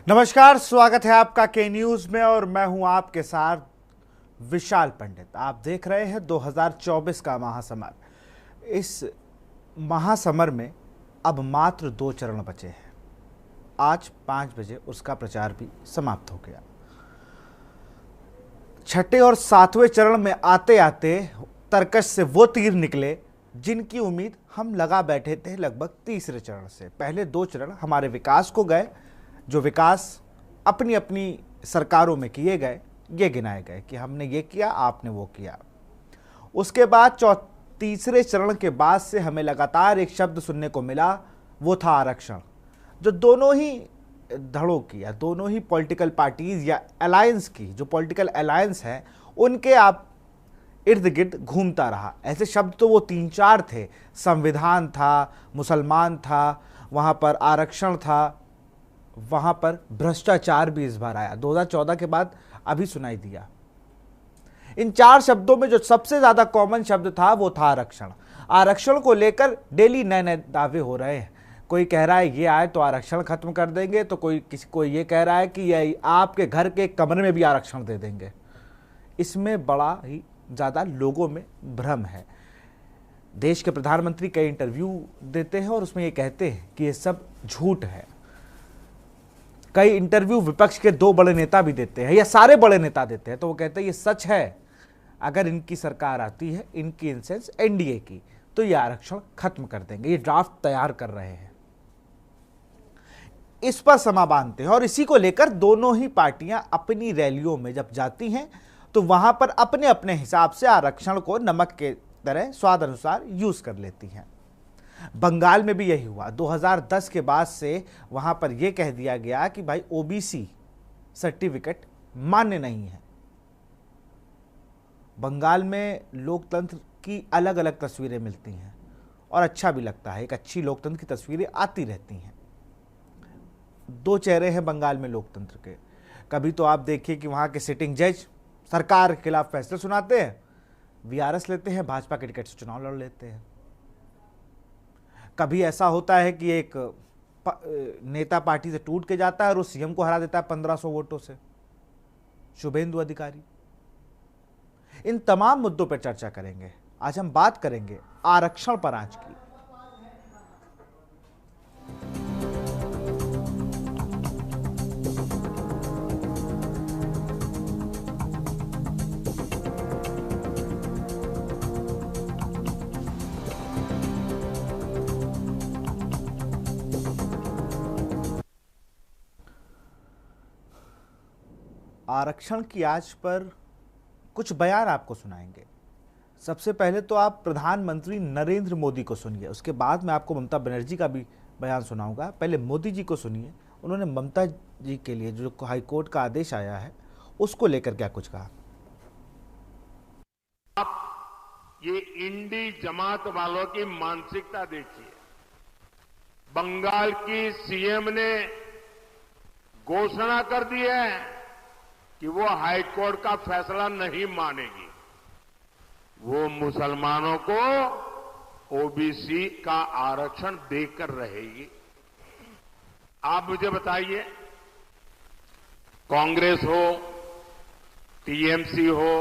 नमस्कार, स्वागत है आपका के न्यूज में और मैं हूं आपके साथ विशाल पंडित। आप देख रहे हैं 2024 का महासमर। इस महासमर में अब मात्र 2 चरण बचे हैं। आज 5 बजे उसका प्रचार भी समाप्त हो गया। छठे और 7वें चरण में आते आते तरकश से वो तीर निकले जिनकी उम्मीद हम लगा बैठे थे लगभग तीसरे चरण से। पहले 2 चरण हमारे विकास को गए, जो विकास अपनी अपनी सरकारों में किए गए, ये गिनाए गए कि हमने ये किया, आपने वो किया। उसके बाद तीसरे चरण के बाद से हमें लगातार एक शब्द सुनने को मिला, वो था आरक्षण, जो दोनों ही धड़ों की या दोनों ही पॉलिटिकल पार्टीज या अलायंस की, जो पॉलिटिकल अलायंस है, उनके आप इर्द गिर्द घूमता रहा। ऐसे शब्द तो वो 3-4 थे। संविधान था, मुसलमान था, वहाँ पर आरक्षण था, वहाँ पर भ्रष्टाचार भी इस बार आया। 2014 के बाद अभी सुनाई दिया। इन 4 शब्दों में जो सबसे ज्यादा कॉमन शब्द था वो था आरक्षण। आरक्षण को लेकर डेली नए नए दावे हो रहे हैं। कोई कह रहा है ये आए तो आरक्षण खत्म कर देंगे, तो कोई ये कह रहा है कि ये आपके घर के कमरे में भी आरक्षण दे देंगे। इसमें बड़ा ही ज्यादा लोगों में भ्रम है। देश के प्रधानमंत्री कई इंटरव्यू देते हैं और उसमें ये कहते हैं कि ये सब झूठ है। कई इंटरव्यू विपक्ष के 2 बड़े नेता भी देते हैं या सारे बड़े नेता देते हैं, तो वो कहते हैं ये सच है। अगर इनकी सरकार आती है, इनकी इन सेंस एनडीए की, तो ये आरक्षण खत्म कर देंगे। ये ड्राफ्ट तैयार कर रहे हैं, इस पर समा बांधते हैं और इसी को लेकर दोनों ही पार्टियां अपनी रैलियों में जब जाती हैं तो वहां पर अपने अपने हिसाब से आरक्षण को नमक के तरह स्वाद अनुसार यूज कर लेती हैं। बंगाल में भी यही हुआ। 2010 के बाद से वहां पर यह कह दिया गया कि भाई ओबीसी सर्टिफिकेट मान्य नहीं है। बंगाल में लोकतंत्र की अलग अलग तस्वीरें मिलती हैं और अच्छा भी लगता है। एक अच्छी लोकतंत्र की तस्वीरें आती रहती हैं। 2 चेहरे हैं बंगाल में लोकतंत्र के। कभी तो आप देखिए कि वहां के सिटिंग जज सरकार के खिलाफ फैसले सुनाते हैं, वीआरएस लेते हैं, भाजपा के टिकट से चुनाव लड़ लेते हैं। कभी ऐसा होता है कि एक नेता पार्टी से टूट के जाता है और वो सीएम को हरा देता है 1500 वोटों से, शुभेंदु अधिकारी। इन तमाम मुद्दों पर चर्चा करेंगे। आज हम बात करेंगे आरक्षण पर आज की। आरक्षण की आज पर कुछ बयान आपको सुनाएंगे। सबसे पहले तो आप प्रधानमंत्री नरेंद्र मोदी को सुनिए, उसके बाद मैं आपको ममता बनर्जी का भी बयान सुनाऊंगा। पहले मोदी जी को सुनिए, उन्होंने ममता जी के लिए जो हाईकोर्ट का आदेश आया है उसको लेकर क्या कुछ कहा। आप ये इंडी जमात वालों की मानसिकता देखिए। बंगाल की सीएम ने घोषणा कर दी है कि वो हाईकोर्ट का फैसला नहीं मानेगी। वो मुसलमानों को ओबीसी का आरक्षण देकर रहेगी। आप मुझे बताइए, कांग्रेस हो, टीएमसी हो,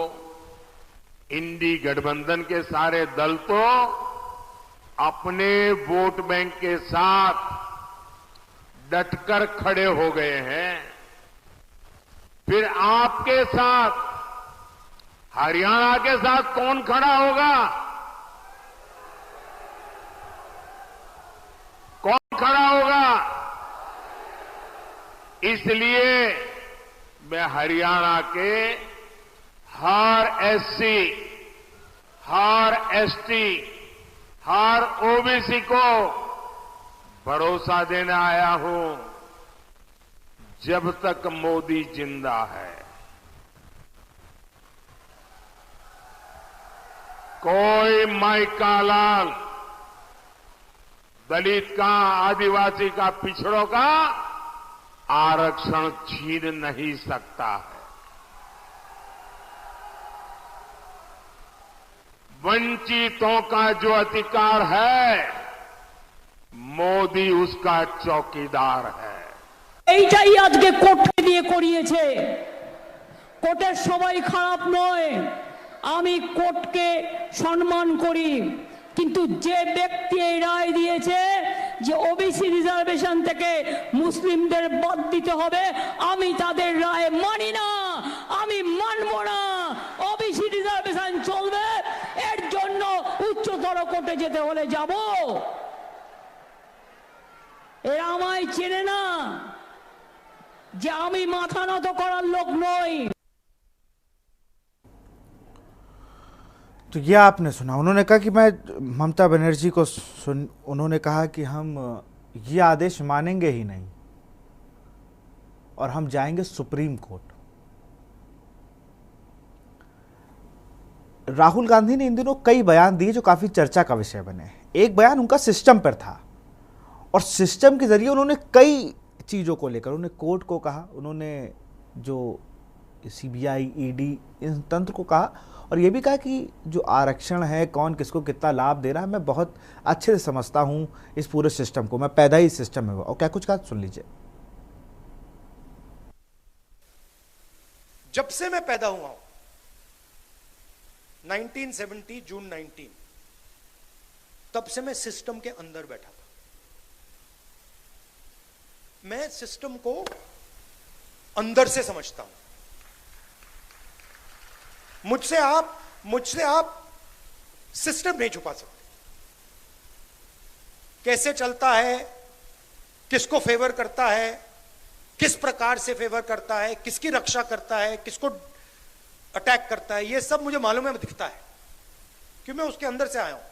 इंडी गठबंधन के सारे दल तो अपने वोट बैंक के साथ डटकर खड़े हो गए हैं। फिर आपके साथ, हरियाणा के साथ कौन खड़ा होगा? कौन खड़ा होगा? इसलिए मैं हरियाणा के हर एससी, हर एसटी, हर ओबीसी को भरोसा देने आया हूं, जब तक मोदी जिंदा है, कोई माई का लाल, दलित का, आदिवासी का, पिछड़ों का आरक्षण छीन नहीं सकता है। वंचितों का जो अधिकार है, मोदी उसका चौकीदार है। এইটাই আজকে কোর্টকে দিয়ে করিয়েছে। কোর্টের সবাই খারাপ নয়, আমি কোর্টকে সম্মান করি, কিন্তু যে ব্যক্তি এই রায় দিয়েছে যে ওবিসি রিজার্ভেশন থেকে মুসলিমদের বাদ দিতে হবে, আমি তাদের রায় মানি না, আমি মানব না। ওবিসি রিজার্ভেশন চলবে, এর জন্য উচ্চতর কোর্টে যেতে হলে যাব। এরা আমায় চেনে না যে আমি মাথা নত করার লোক নই। तो यह आपने सुना, उन्होंने कहा कि मैं ममता बनर्जी को उन्होंने कहा कि हम ये आदेश मानेंगे ही नहीं और हम जाएंगे सुप्रीम कोर्ट। राहुल गांधी ने इन दिनों कई बयान दिए जो काफी चर्चा का विषय बने। एक बयान उनका सिस्टम पर था और सिस्टम के जरिए उन्होंने कई चीजों को लेकर, उन्होंने कोर्ट को कहा, उन्होंने जो सीबीआई, ईडी, इन तंत्र को कहा और यह भी कहा कि जो आरक्षण है, कौन किसको कितना लाभ दे रहा है, मैं बहुत अच्छे से समझता हूं इस पूरे सिस्टम को, मैं पैदा ही इस सिस्टम में हुआ। और क्या कुछ कहा, सुन लीजिए। जब से मैं पैदा हुआ हूं 1970 जून 19, तब से मैं सिस्टम के अंदर बैठा था। मैं सिस्टम को अंदर से समझता हूं। मुझसे आप सिस्टम नहीं छुपा सकते। कैसे चलता है, किसको फेवर करता है, किस प्रकार से फेवर करता है, किसकी रक्षा करता है, किसको अटैक करता है, यह सब मुझे मालूम है, दिखता है, क्योंकि मैं उसके अंदर से आया हूं।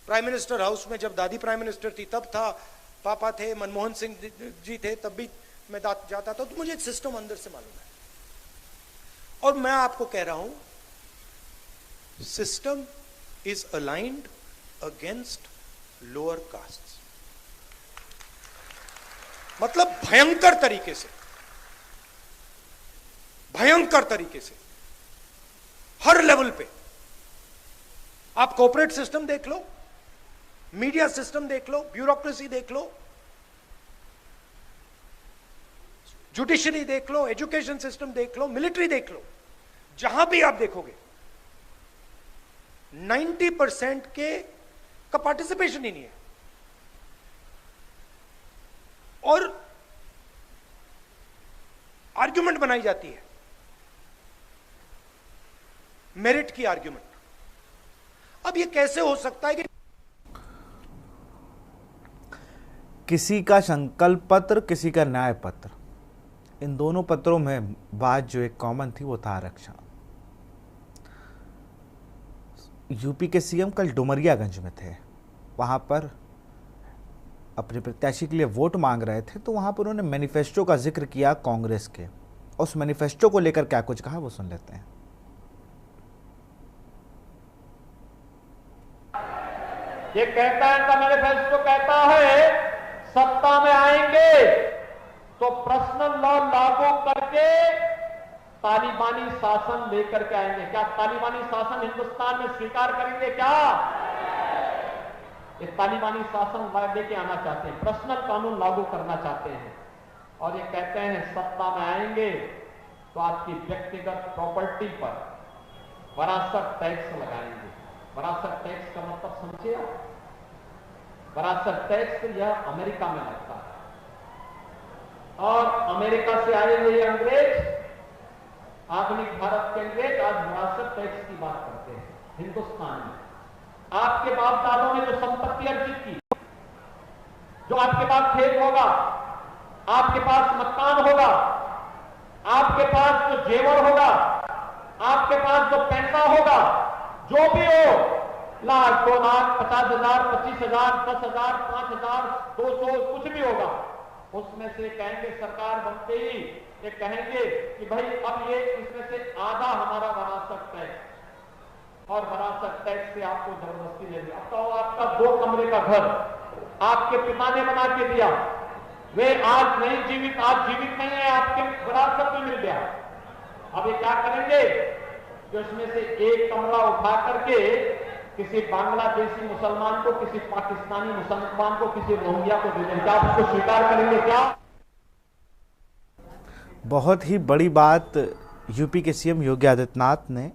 प्राइम मिनिस्टर हाउस में जब दादी प्राइम मिनिस्टर थी तब था, पापा थे, मनमोहन सिंह जी थे, तब भी मैं जाता था, तो मुझे सिस्टम अंदर से मालूम है। और मैं आपको कह रहा हूं, system is aligned against lower caste, मतलब भयंकर तरीके से हर लेवल पे। आप कॉर्पोरेट सिस्टम देख लो, मीडिया सिस्टम देख लो, ब्यूरोक्रेसी देख लो, जुडिशरी देख लो, एजुकेशन सिस्टम देख लो, मिलिट्री देख लो, जहां भी आप देखोगे 90% का पार्टिसिपेशन ही नहीं है। और आर्ग्यूमेंट बनाई जाती है, मेरिट की आर्ग्यूमेंट। अब यह कैसे हो सकता है कि किसी का संकल्प पत्र, किसी का न्याय पत्र, इन दोनों पत्रों में बात जो एक कॉमन थी वो था आरक्षण। यूपी के सीएम कल डुमरियागंज में थे, वहां पर अपने प्रत्याशी के लिए वोट मांग रहे थे, तो वहां पर उन्होंने मैनिफेस्टो का जिक्र किया कांग्रेस के। उस मैनिफेस्टो को लेकर क्या कुछ कहा वो सुन लेते हैं। ये कहता है, इनका मैनिफेस्टो कहता है सत्ता में आएंगे तो पर्सनल लॉ लागू करके तालिबानी शासन लेकर के आएंगे। क्या तालिबानी शासन हिंदुस्तान में स्वीकार करेंगे? क्या ये तालिबानी शासन लेके आना चाहते हैं, पर्सनल कानून लागू करना चाहते हैं। और ये कहते हैं सत्ता में आएंगे तो आपकी व्यक्तिगत प्रॉपर्टी पर वरासत टैक्स लगाएंगे। वरासत टैक्स का मतलब समझिए आप? वरासत टैक्स यह अमेरिका में लगता है, और अमेरिका से आए हुए अंग्रेज, आधुनिक भारत के अंग्रेज आज विरासत टैक्स की बात करते हैं हिंदुस्तान में। आपके बाप दादों ने जो संपत्ति अर्जित की, जो आपके पास खेत होगा, आपके पास मकान होगा, आपके पास जो जेवर होगा, आपके पास जो पैसा होगा, जो भी हो, लाख, 2 लाख, 50,000, 25,000, 10,000, 5,000, 200, कुछ भी होगा, उसमें से कहेंगे सरकार बनते ही ये कहेंगे कि भाई अब ये इसमें से आधा हमारा वरासत टैक्स, और वरासत टैक्स से आपको जबरदस्ती ले लिया। अब तो आपका 2 कमरे का घर आपके पिता ने बना के दिया, वे आज नहीं जीवित, आज जीवित नहीं है, आपके विरासत में मिल गया। अब ये क्या करेंगे कि उसमें से 1 कमरा उठा करके किसी बांग्लादेशी मुसलमान को, किसी पाकिस्तानी मुसलमान को, किसी रोहिंग्या को दे दें, क्या आप उसको स्वीकार करेंगे? क्या बहुत ही बड़ी बात यूपी के सीएम योगी आदित्यनाथ ने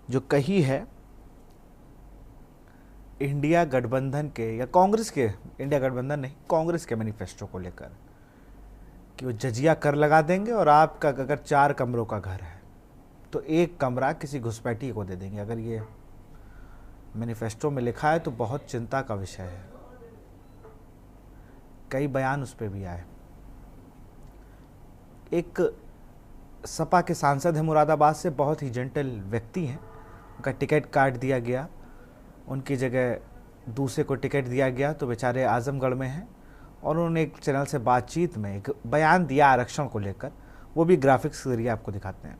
जो कही है इंडिया गठबंधन के या कांग्रेस के, इंडिया गठबंधन नहीं कांग्रेस के मैनिफेस्टो को लेकर कि वो जजिया कर लगा देंगे और आपका अगर 4 कमरों का घर है तो 1 कमरा किसी घुसपैठी को दे देंगे। अगर ये मैनिफेस्टो में लिखा है तो बहुत चिंता का विषय है। कई बयान उस पर भी आए। एक सपा के सांसद हैं मुरादाबाद से, बहुत ही जेंटल व्यक्ति हैं, उनका टिकट काट दिया गया, उनकी जगह दूसरे को टिकट दिया गया तो बेचारे आजमगढ़ में हैं और उन्होंने एक चैनल से बातचीत में एक बयान दिया आरक्षण को लेकर, वो भी ग्राफिक्स के जरिए आपको दिखाते हैं।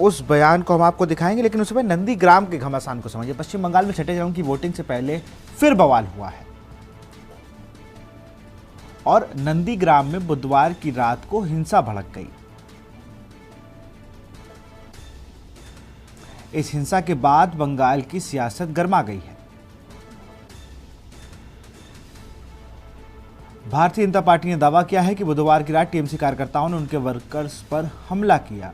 उस बयान को हम आपको दिखाएंगे, लेकिन उसमें नंदीग्राम के घमासान को समझिए। पश्चिम बंगाल में छठे चरण की वोटिंग से पहले फिर बवाल हुआ है और नंदीग्राम में बुधवार की रात को हिंसा भड़क गई। इस हिंसा के बाद बंगाल की सियासत गर्मा गई है। भारतीय जनता पार्टी ने दावा किया है कि बुधवार की रात टीएमसी कार्यकर्ताओं ने उनके वर्कर्स पर हमला किया।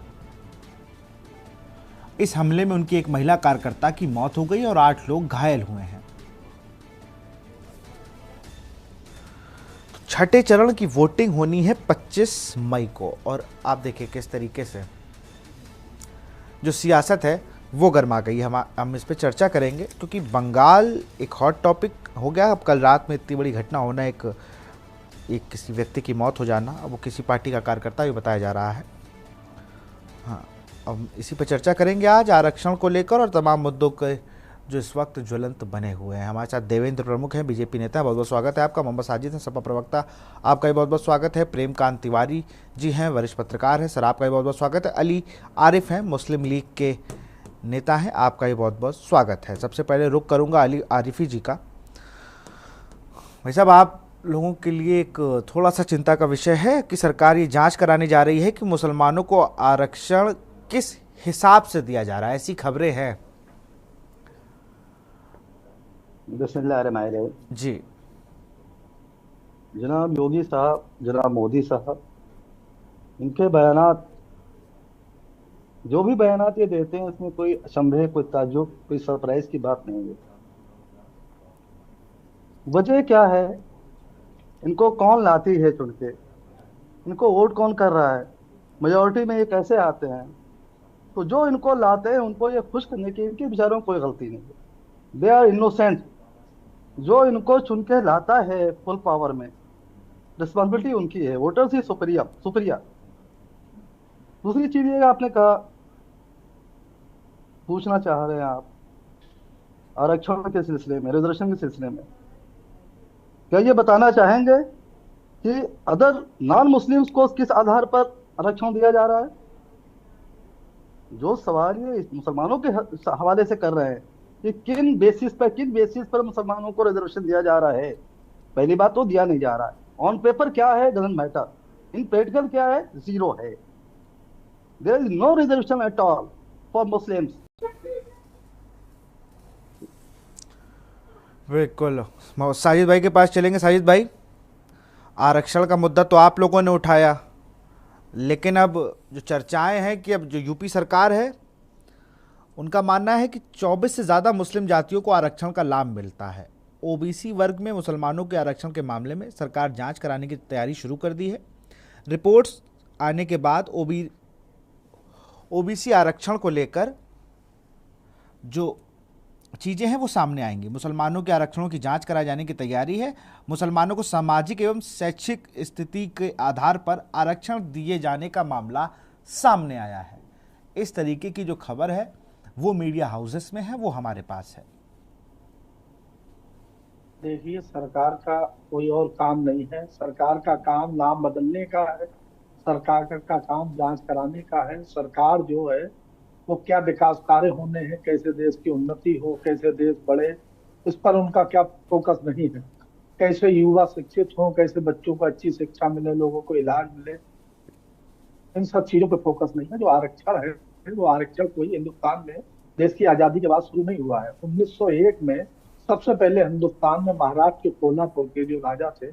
इस हमले में उनकी एक महिला कार्यकर्ता की मौत हो गई और 8 लोग घायल हुए हैं। छठे चरण की वोटिंग होनी है 25 मई को और आप देखिए किस तरीके से जो सियासत है वो गर्मा गई। हम इस पे चर्चा करेंगे क्योंकि बंगाल एक हॉट टॉपिक हो गया। अब कल रात में इतनी बड़ी घटना होना, एक किसी व्यक्ति की मौत हो जाना, अब वो किसी पार्टी का कार्यकर्ता भी बताया जा रहा है। हाँ, अब इसी पर चर्चा करेंगे आज आरक्षण को लेकर और तमाम मुद्दों के जो इस वक्त ज्वलंत बने हुए हैं। हमारे साथ देवेंद्र प्रमुख हैं, बीजेपी नेता, बहुत बहुत स्वागत है आपका। मोहम्मद साजिद हैं, सपा प्रवक्ता, आपका भी बहुत बहुत स्वागत है। प्रेमकांत तिवारी जी हैं, वरिष्ठ पत्रकार हैं, सर आपका भी बहुत बहुत स्वागत है। अली आरिफ हैं, मुस्लिम लीग के नेता हैं, आपका भी बहुत बहुत स्वागत है। सबसे पहले रुख करूँगा अली आरिफी जी का। भाई साहब, आप लोगों के लिए एक थोड़ा सा चिंता का विषय है कि सरकार ये जांच कराने जा रही है कि मुसलमानों को आरक्षण किस हिसाब से दिया जा रहा है, ऐसी खबरें हैं। बिस्मिल्लाहिर्रहमानिर्रहीम जी, जनाब योगी साहब, जनाब मोदी साहब, इनके बयानात, जो भी बयानात ये देते हैं उसमें कोई अचंभे, कोई ताज्जुब, कोई सरप्राइज की बात नहीं है। वजह क्या है? इनको कौन लाती है चुन के? इनको वोट कौन कर रहा है? मेजोरिटी में ये कैसे आते हैं? तो जो इनको लाते हैं उनको ये खुश करने की इनके बेचारों कोई गलती नहीं है। They are innocent. जो इनको चुन के लाता है फुल पावर में, रिस्पॉन्सिबिलिटी उनकी है, वोटर्स ही सुप्रिया। दूसरी चीज ये आपने कहा, पूछना चाह रहे हैं आप आरक्षण के सिलसिले में, रिजर्वेशन के सिलसिले में, क्या ये बताना चाहेंगे कि अदर नॉन मुस्लिम्स को किस आधार पर आरक्षण दिया जा रहा है? जो सवाल ये मुसलमानों के हवाले से कर रहे हैं कि किन बेसिस पर मुसलमानों को रिजर्वेशन दिया जा रहा है। पहली बात तो दिया नहीं जा रहा है। ऑन पेपर क्या है डजंट मैटर, इन प्रैक्टिकल क्या है? 0 है। There is no reservation at all for Muslims. बिल्कुल। साजिद भाई के पास चलेंगे। साजिद भाई, आरक्षण का मुद्दा तो आप लोगों ने उठाया, लेकिन अब जो चर्चाएं हैं कि अब जो यूपी सरकार है उनका मानना है कि 24 से ज़्यादा मुस्लिम जातियों को आरक्षण का लाभ मिलता है। ओबीसी वर्ग में मुसलमानों के आरक्षण के मामले में सरकार जांच कराने की तैयारी शुरू कर दी है। रिपोर्ट्स आने के बाद ओबीसी आरक्षण को लेकर जो चीज़ें हैं वो सामने आएंगी। मुसलमानों के आरक्षणों की जांच कराए जाने की तैयारी है। मुसलमानों को सामाजिक एवं शैक्षिक स्थिति के आधार पर आरक्षण दिए जाने का मामला सामने आया है। इस तरीके की जो खबर है वो मीडिया हाउसेस में है, वो हमारे पास है। देखिए, सरकार का कोई और काम नहीं है। सरकार का काम नाम बदलने का है, सरकार का काम जांच कराने का है। सरकार जो है वो क्या विकास कार्य होने हैं, कैसे देश की उन्नति हो, कैसे देश बढ़े, इस पर उनका क्या फोकस नहीं है। कैसे युवा शिक्षित हो, कैसे बच्चों को अच्छी शिक्षा मिले, लोगों को इलाज मिले, इन सब चीजों पे फोकस नहीं है। जो आरक्षण है वो आरक्षण कोई हिंदुस्तान में देश की आजादी के बाद शुरू नहीं हुआ है। 1901 में सबसे पहले हिंदुस्तान में महाराष्ट्र के कोल्हापुर के जो राजा थे,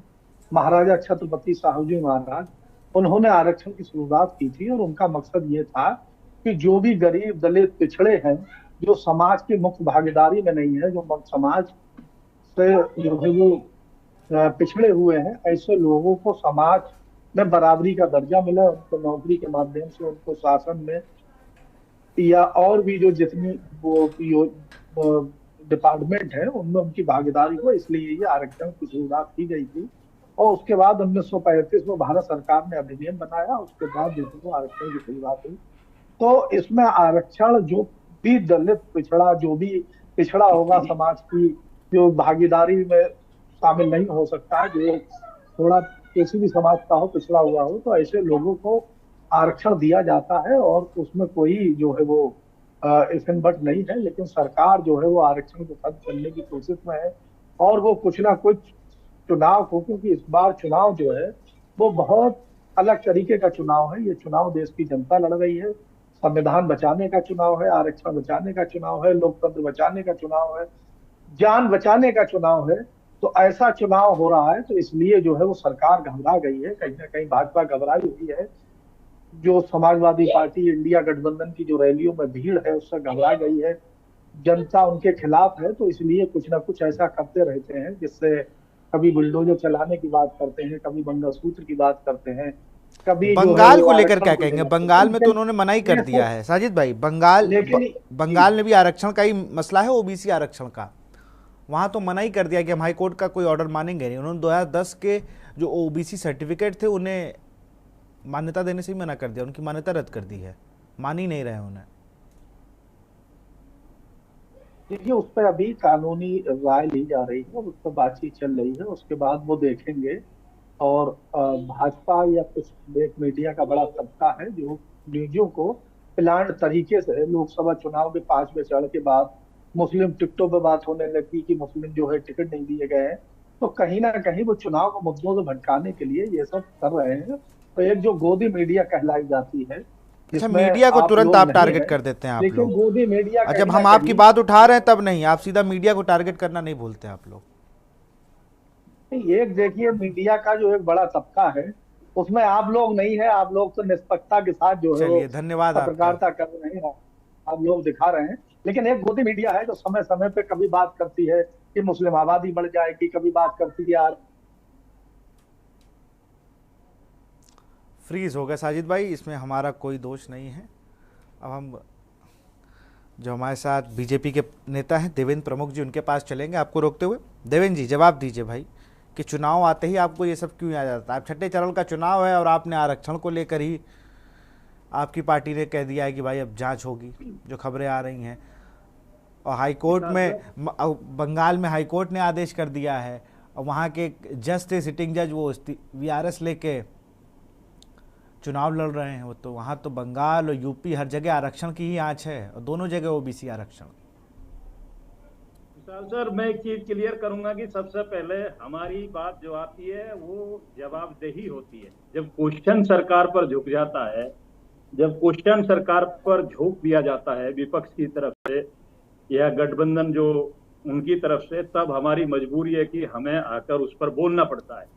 महाराजा छत्रपति शाहूजी महाराज, उन्होंने आरक्षण की शुरुआत की थी। और उनका मकसद ये था कि जो भी गरीब दलित पिछड़े हैं, जो समाज की मुख्य भागीदारी में नहीं है, जो समाज से जो है वो पिछड़े हुए हैं, ऐसे लोगों को समाज में बराबरी का दर्जा मिला, उनको नौकरी के माध्यम से उनको शासन में या और भी जो जितनी वो डिपार्टमेंट है उनमें उनकी भागीदारी हो, इसलिए ये आरक्षण की शुरुआत की गई थी। और उसके बाद 1935 में भारत सरकार ने अधिनियम बनाया, उसके बाद जो है वो आरक्षण की शुरुआत हुई। तो इसमें आरक्षण जो भी दलित पिछड़ा, जो भी पिछड़ा होगा समाज की, जो भागीदारी में शामिल नहीं हो सकता, जो थोड़ा किसी भी समाज का हो, पिछड़ा हुआ हो, तो ऐसे लोगों को आरक्षण दिया जाता है। और उसमें कोई जो है वो बट नहीं है। लेकिन सरकार जो है वो आरक्षण को खत्म करने की कोशिश में है, और वो कुछ ना कुछ चुनाव को, क्योंकि इस बार चुनाव जो है वो बहुत अलग तरीके का चुनाव है। ये चुनाव देश की जनता लड़ रही है। संविधान बचाने का चुनाव है, आरक्षण बचाने का चुनाव है, लोकतंत्र बचाने का चुनाव है, जान बचाने का चुनाव है। तो ऐसा चुनाव हो रहा है, तो इसलिए जो है वो सरकार घबरा गई है, कहीं ना कहीं भाजपा घबराई हुई है। जो समाजवादी पार्टी इंडिया गठबंधन की जो रैलियों में भीड़ है उससे घबरा गई है, जनता उनके खिलाफ है। तो इसलिए कुछ ना कुछ ऐसा करते रहते हैं, जिससे कभी बुलडोजर चलाने की बात करते हैं, कभी मंगलसूत्र की बात करते हैं, कभी बंगाल को लेकर क्या कहेंगे? बंगाल में तो उन्होंने मना ही कर दिया है साजिद भाई। बंगाल में भी आरक्षण का ही मसला है, ओबीसी आरक्षण का। वहां तो मना ही कर दिया कि हम हाई कोर्ट का कोई ऑर्डर मानेंगे नहीं। उन्होंने 2010 के जो ओबीसी सर्टिफिकेट थे उन्हें मान्यता देने से ही मना कर दिया, उनकी मान्यता रद्द कर दी है, मान ही नहीं रहे उन्हें। देखिए, उस पर अभी कानूनी राय ली जा रही है, उस पर बातचीत चल रही है, उसके बाद वो देखेंगे। और भाजपा या कुछ एक मीडिया का बड़ा तबका है जो न्यूज़ों को प्लान्ड तरीके से लोकसभा चुनाव के 5वें चरण के बाद मुस्लिम टिकटों पर बात होने लगी कि मुस्लिम जो है टिकट नहीं दिए गए हैं, तो कहीं ना कहीं वो चुनाव को मुद्दों से भटकाने के लिए ये सब कर रहे हैं। तो एक जो गोदी मीडिया कहलाई जाती है, अच्छा, मीडिया को तुरंत आप टारगेट कर देते हैं आप लोग। गोदी मीडिया जब हम आपकी बात उठा रहे हैं तब नहीं, आप सीधा मीडिया को टारगेट करना नहीं भूलते आप लोग। एक देखिए, मीडिया का जो एक बड़ा तबका है उसमें आप लोग नहीं है। आप लोग तो निष्पक्षता के साथ जो है धन्यवाद पत्रकारिता कर रहे हैं, आप लोग दिखा रहे हैं। लेकिन एक गोदी मीडिया है जो समय समय पे कभी बात करती है कि मुस्लिम आबादी बढ़ जाएगी, कभी बात करती है यार। फ्रीज हो गया साजिद भाई, इसमें हमारा कोई दोष नहीं है। अब हम जो हमारे साथ बीजेपी के नेता हैं देवेंद्र प्रमुख जी, उनके पास चलेंगे आपको रोकते हुए। देवेंद्र जी, जवाब दीजिए भाई कि चुनाव आते ही आपको ये सब क्यों याद आता है? अब छठे चरण का चुनाव है और आपने आरक्षण को लेकर ही आपकी पार्टी ने कह दिया है कि भाई अब जांच होगी, जो खबरें आ रही हैं। और हाई कोर्ट में, बंगाल में हाई कोर्ट ने आदेश कर दिया है, और वहाँ के जज थे, सिटिंग जज, वो वीआरएस लेके चुनाव लड़ रहे हैं। वो तो वहाँ तो बंगाल और यूपी हर जगह आरक्षण की ही आंच है, और दोनों जगह ओबीसी आरक्षण। सर, मैं एक चीज क्लियर करूंगा कि सबसे पहले हमारी बात जो आती है वो जवाबदेही होती है। जब क्वेश्चन सरकार पर झुक जाता है, जब क्वेश्चन सरकार पर झोंक दिया जाता है विपक्ष की तरफ से या गठबंधन जो उनकी तरफ से, तब हमारी मजबूरी है कि हमें आकर उस पर बोलना पड़ता है।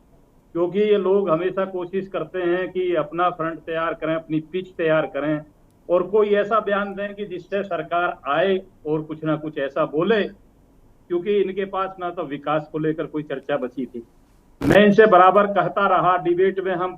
क्योंकि ये लोग हमेशा कोशिश करते हैं कि अपना फ्रंट तैयार करें, अपनी पिच तैयार करें, और कोई ऐसा बयान दें कि जिससे सरकार आए और कुछ ना कुछ ऐसा बोले, क्योंकि इनके पास ना तो विकास को लेकर कोई चर्चा बची थी। मैं इनसे बराबर कहता रहा, डिबेट में हम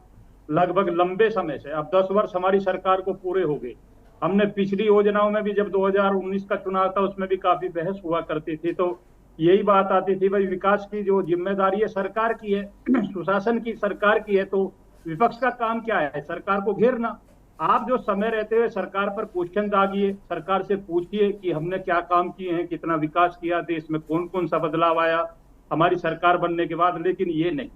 लगभग लंबे समय से, अब 10 वर्ष हमारी सरकार को पूरे हो गए। हमने पिछली योजनाओं में भी, जब 2019 का चुनाव था उसमें भी काफी बहस हुआ करती थी, तो यही बात आती थी भाई विकास की जो जिम्मेदारी है सरकार की है, सुशासन की सरकार की है, तो विपक्ष का काम क्या है? सरकार को घेरना। आप जो समय रहते हुए सरकार पर क्वेश्चन दागिए, सरकार से पूछिए कि हमने क्या काम किए हैं, कितना विकास किया, देश में कौन कौन सा बदलाव आया हमारी सरकार बनने के बाद। लेकिन ये नहीं,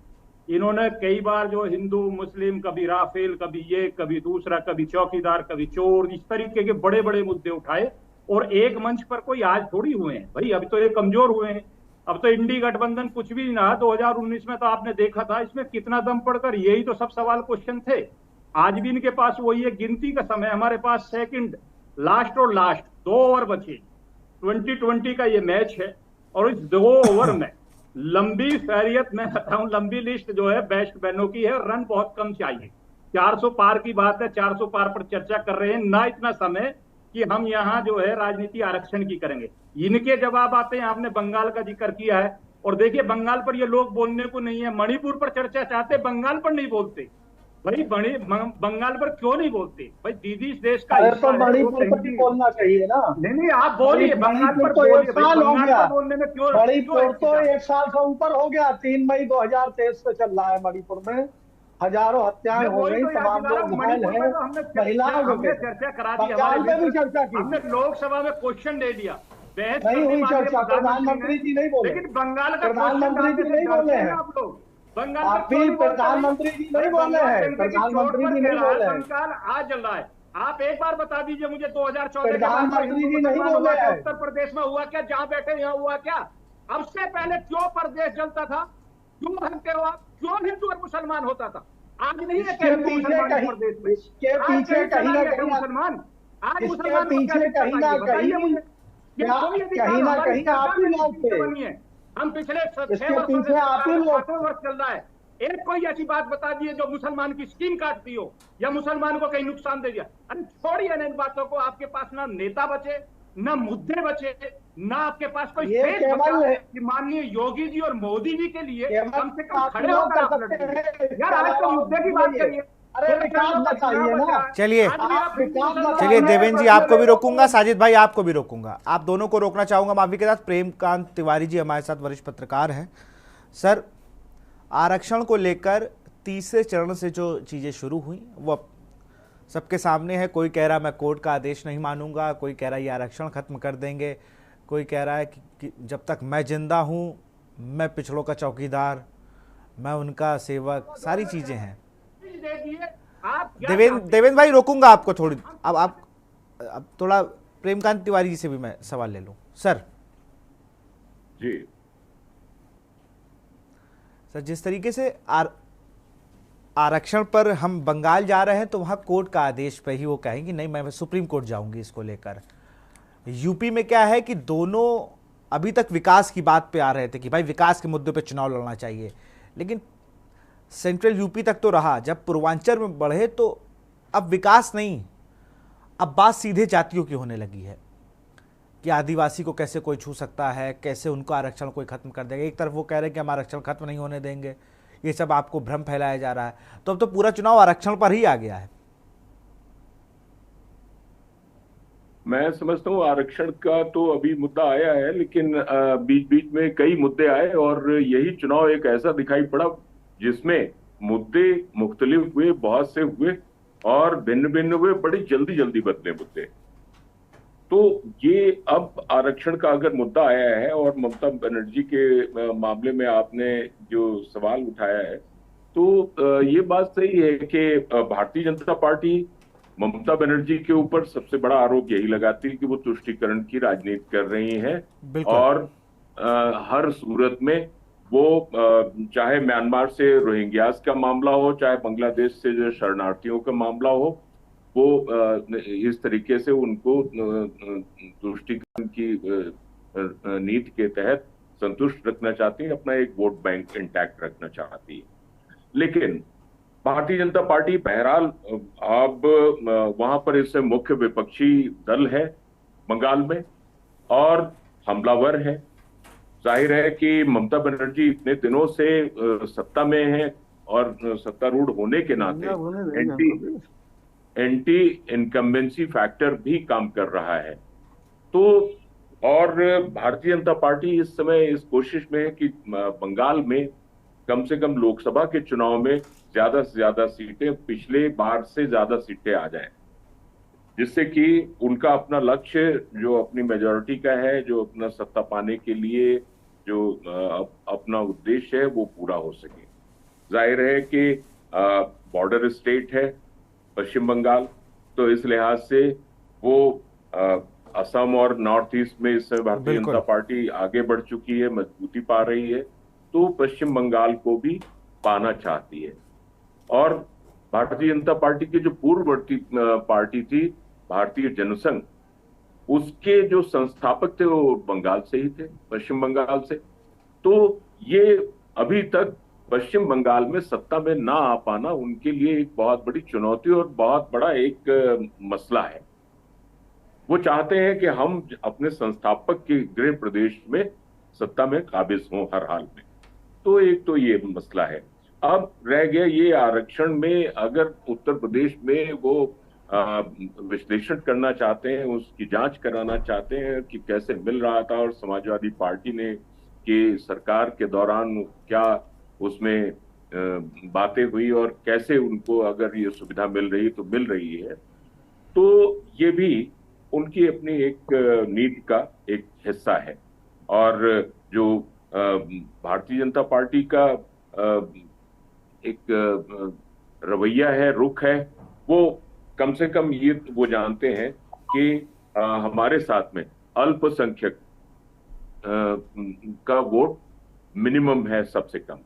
इन्होंने कई बार जो हिंदू मुस्लिम, कभी राफेल, कभी ये, कभी दूसरा, कभी चौकीदार, कभी चोर, इस तरीके के बड़े बड़े मुद्दे उठाए और एक मंच पर कोई आज थोड़ी हुए हैं भाई, अभी तो ये कमजोर हुए हैं। अब तो इंडी गठबंधन कुछ भी ना, 2019 में तो आपने देखा था इसमें कितना दम पड़कर, यही तो सब सवाल क्वेश्चन थे। आज भी इनके पास वही है, गिनती का समय, हमारे पास सेकंड लास्ट और लास्ट 2 ओवर बचे। 2020 का ये मैच है और इस 2 ओवर में लंबी फैरियत में बताऊं, लंबी लिस्ट जो है बेस्ट बैनों की है, रन बहुत कम चाहिए। 400 पार की बात है, 400 पार पर चर्चा कर रहे हैं, ना इतना समय कि हम यहाँ जो है राजनीति आरक्षण की करेंगे। इनके जवाब आते हैं, आपने बंगाल का जिक्र किया है और देखिए बंगाल पर ये लोग बोलने को नहीं है, मणिपुर पर चर्चा चाहते, बंगाल पर नहीं बोलते भाई। बंगाल पर क्यों नहीं बोलते भाई? दीदी इस देश का तो मणिपुर पर भी बोलना चाहिए ना। नहीं, आप बोलिए, बंगाल पर तो बोलिए, 1 साल हो गया बोलने में क्यों? मणिपुर तो 1 साल से ऊपर हो गया, 3 मई 2023 से चल रहा है। मणिपुर में हजारों हत्याएं हो गई, तमाम लोग घायल हैं, महिलाओं को चर्चा करा दी, बंगाल में भी चर्चा की, हमने लोकसभा में क्वेश्चन ले लिया, बहस नहीं हुई चर्चा, प्रधानमंत्री जी नहीं बोले, लेकिन बंगाल का प्रधानमंत्री जी नहीं बोले हैं, आप लोग बंगाल आप भी प्रधानमंत्री जी नहीं बोले हैं, प्रधानमंत्री जी नहीं बोले हैं, बंगाल आज चल रहा है। आप एक बार बता दीजिए मुझे, 2014 प्रधानमंत्री जी नहीं बोले हैं, उत्तर प्रदेश में हुआ क्या, जहां बैठे यहाँ हुआ क्या? अब से पहले क्यों प्रदेश जलता था? क्यों हंसते हो आप? क्यों हिंदू और मुसलमान होता था? आज नहीं है इसके पीछे कहीं ना कहीं मुसलमान, आज इसके पीछे कहीं ना कहीं आप ही लोग थे। हम पिछले 6 इसके पीछे आप ही लोग, वर्ष चल रहा है। एक कोई ऐसी बात बता दिए जो मुसलमान की स्कीम काटती हो या मुसलमान को कहीं नुकसान दे दिया। अरे छोड़िए ना इन बातों को, आपके पास ना नेता बचे, ना मुद्दे बचे, ना आपके पास कोई स्पेस बचा कि माननीय योगी जी और मोदी जी के लिए कम से कम खड़े होकर यार आज तो मुद्दे की बात करिए। अरे विकास बताइए ना। चलिए देवेंद्र जी आपको भी रोकूंगा, साजिद भाई आपको भी रोकूंगा, आप दोनों को रोकना चाहूंगा माफी के साथ। प्रेमकांत तिवारी जी हमारे साथ वरिष्ठ पत्रकार हैं। सर, आरक्षण को लेकर तीसरे चरण से जो चीजें शुरू हुई वो सबके सामने है। कोई कह रहा है मैं कोर्ट का आदेश नहीं मानूंगा, कोई कह रहा है ये आरक्षण खत्म कर देंगे, कोई कह रहा है कि जब तक मैं जिंदा हूं मैं पिछड़ों का चौकीदार, मैं उनका सेवक, सारी चीजें हैं। देवेंद्र भाई रोकूंगा आपको थोड़ी, अब थोड़ा प्रेमकांत तिवारी जी से भी मैं सवाल ले लूं। सर जिस तरीके से आरक्षण पर हम बंगाल जा रहे हैं तो वहां कोर्ट का आदेश पे ही वो कहेंगे नहीं मैं सुप्रीम कोर्ट जाऊंगी इसको लेकर। यूपी में क्या है कि दोनों अभी तक विकास की बात पे आ रहे थे कि भाई विकास के मुद्दे पे चुनाव लड़ना चाहिए, लेकिन सेंट्रल यूपी तक तो रहा, जब पूर्वांचल में बढ़े तो अब विकास नहीं, अब बात सीधे जातियों की होने लगी है कि आदिवासी को कैसे कोई छू सकता है, कैसे उनको आरक्षण कोई खत्म कर देगा। एक तरफ वो कह रहे हैं कि हम आरक्षण खत्म नहीं होने देंगे, ये सब आपको भ्रम फैलाया जा रहा है, तो अब तो पूरा चुनाव आरक्षण पर ही आ गया है। मैं समझता हूँ आरक्षण का तो अभी मुद्दा आया है, लेकिन बीच बीच में कई मुद्दे आए और यही चुनाव एक ऐसा दिखाई पड़ा जिसमें मुद्दे मुख्तलिफ हुए, बहुत से हुए और भिन्न भिन्न हुए, बड़ी जल्दी जल्दी बदले मुद्दे। तो ये अब आरक्षण का अगर मुद्दा आया है और ममता बनर्जी के मामले में आपने जो सवाल उठाया है, तो ये बात सही है कि भारतीय जनता पार्टी ममता बनर्जी के ऊपर सबसे बड़ा आरोप यही लगाती है कि वो तुष्टीकरण की राजनीति कर रही हैं और हर सूरत में वो चाहे म्यांमार से रोहिंग्यास का मामला हो, चाहे बांग्लादेश से जो शरणार्थियों का मामला हो, वो इस तरीके से उनको तुष्टीकरण की नीति के तहत संतुष्ट रखना चाहती है, अपना एक वोट बैंक इंटैक्ट रखना चाहती है। लेकिन भारतीय जनता पार्टी बहरहाल अब वहां पर इससे मुख्य विपक्षी दल है बंगाल में और हमलावर है। जाहिर है कि ममता बनर्जी इतने दिनों से सत्ता में है और सत्तारूढ़ होने के नाते एंटी इनकम्बेंसी फैक्टर भी काम कर रहा है। तो और भारतीय जनता पार्टी इस समय इस कोशिश में है कि बंगाल में कम से कम लोकसभा के चुनाव में ज्यादा से ज्यादा सीटें, पिछले बार से ज्यादा सीटें आ जाएं, जिससे कि उनका अपना लक्ष्य जो अपनी मेजॉरिटी का है, जो अपना सत्ता पाने के लिए जो अपना उद्देश्य है वो पूरा हो सके। जाहिर है कि बॉर्डर स्टेट है पश्चिम बंगाल, तो इस लिहाज से वो असम और नॉर्थ ईस्ट में इस समय भारतीय जनता पार्टी आगे बढ़ चुकी है, मजबूती पा रही है, तो पश्चिम बंगाल को भी पाना चाहती है। और भारतीय जनता पार्टी की जो पूर्ववर्ती पार्टी थी भारतीय जनसंघ, उसके जो संस्थापक थे वो बंगाल से ही थे, पश्चिम बंगाल से। तो ये अभी तक पश्चिम बंगाल में सत्ता में ना आ पाना उनके लिए एक बहुत बड़ी चुनौती और बहुत बड़ा एक मसला है। वो चाहते हैं कि हम अपने संस्थापक के गृह प्रदेश में सत्ता में काबिज हों हर हाल में। तो एक तो ये मसला है। अब रह गया ये आरक्षण में, अगर उत्तर प्रदेश में वो विश्लेषण करना चाहते हैं, उसकी जांच कराना चाहते हैं कि कैसे मिल रहा था और समाजवादी पार्टी ने कि सरकार के दौरान क्या उसमें बातें हुई और कैसे उनको अगर ये सुविधा मिल रही तो मिल रही है, तो ये भी उनकी अपनी एक नीति का एक हिस्सा है। और जो भारतीय जनता पार्टी का एक रवैया है, रुख है, वो कम से कम ये वो जानते हैं कि हमारे साथ में अल्पसंख्यक का वोट मिनिमम है सबसे कम,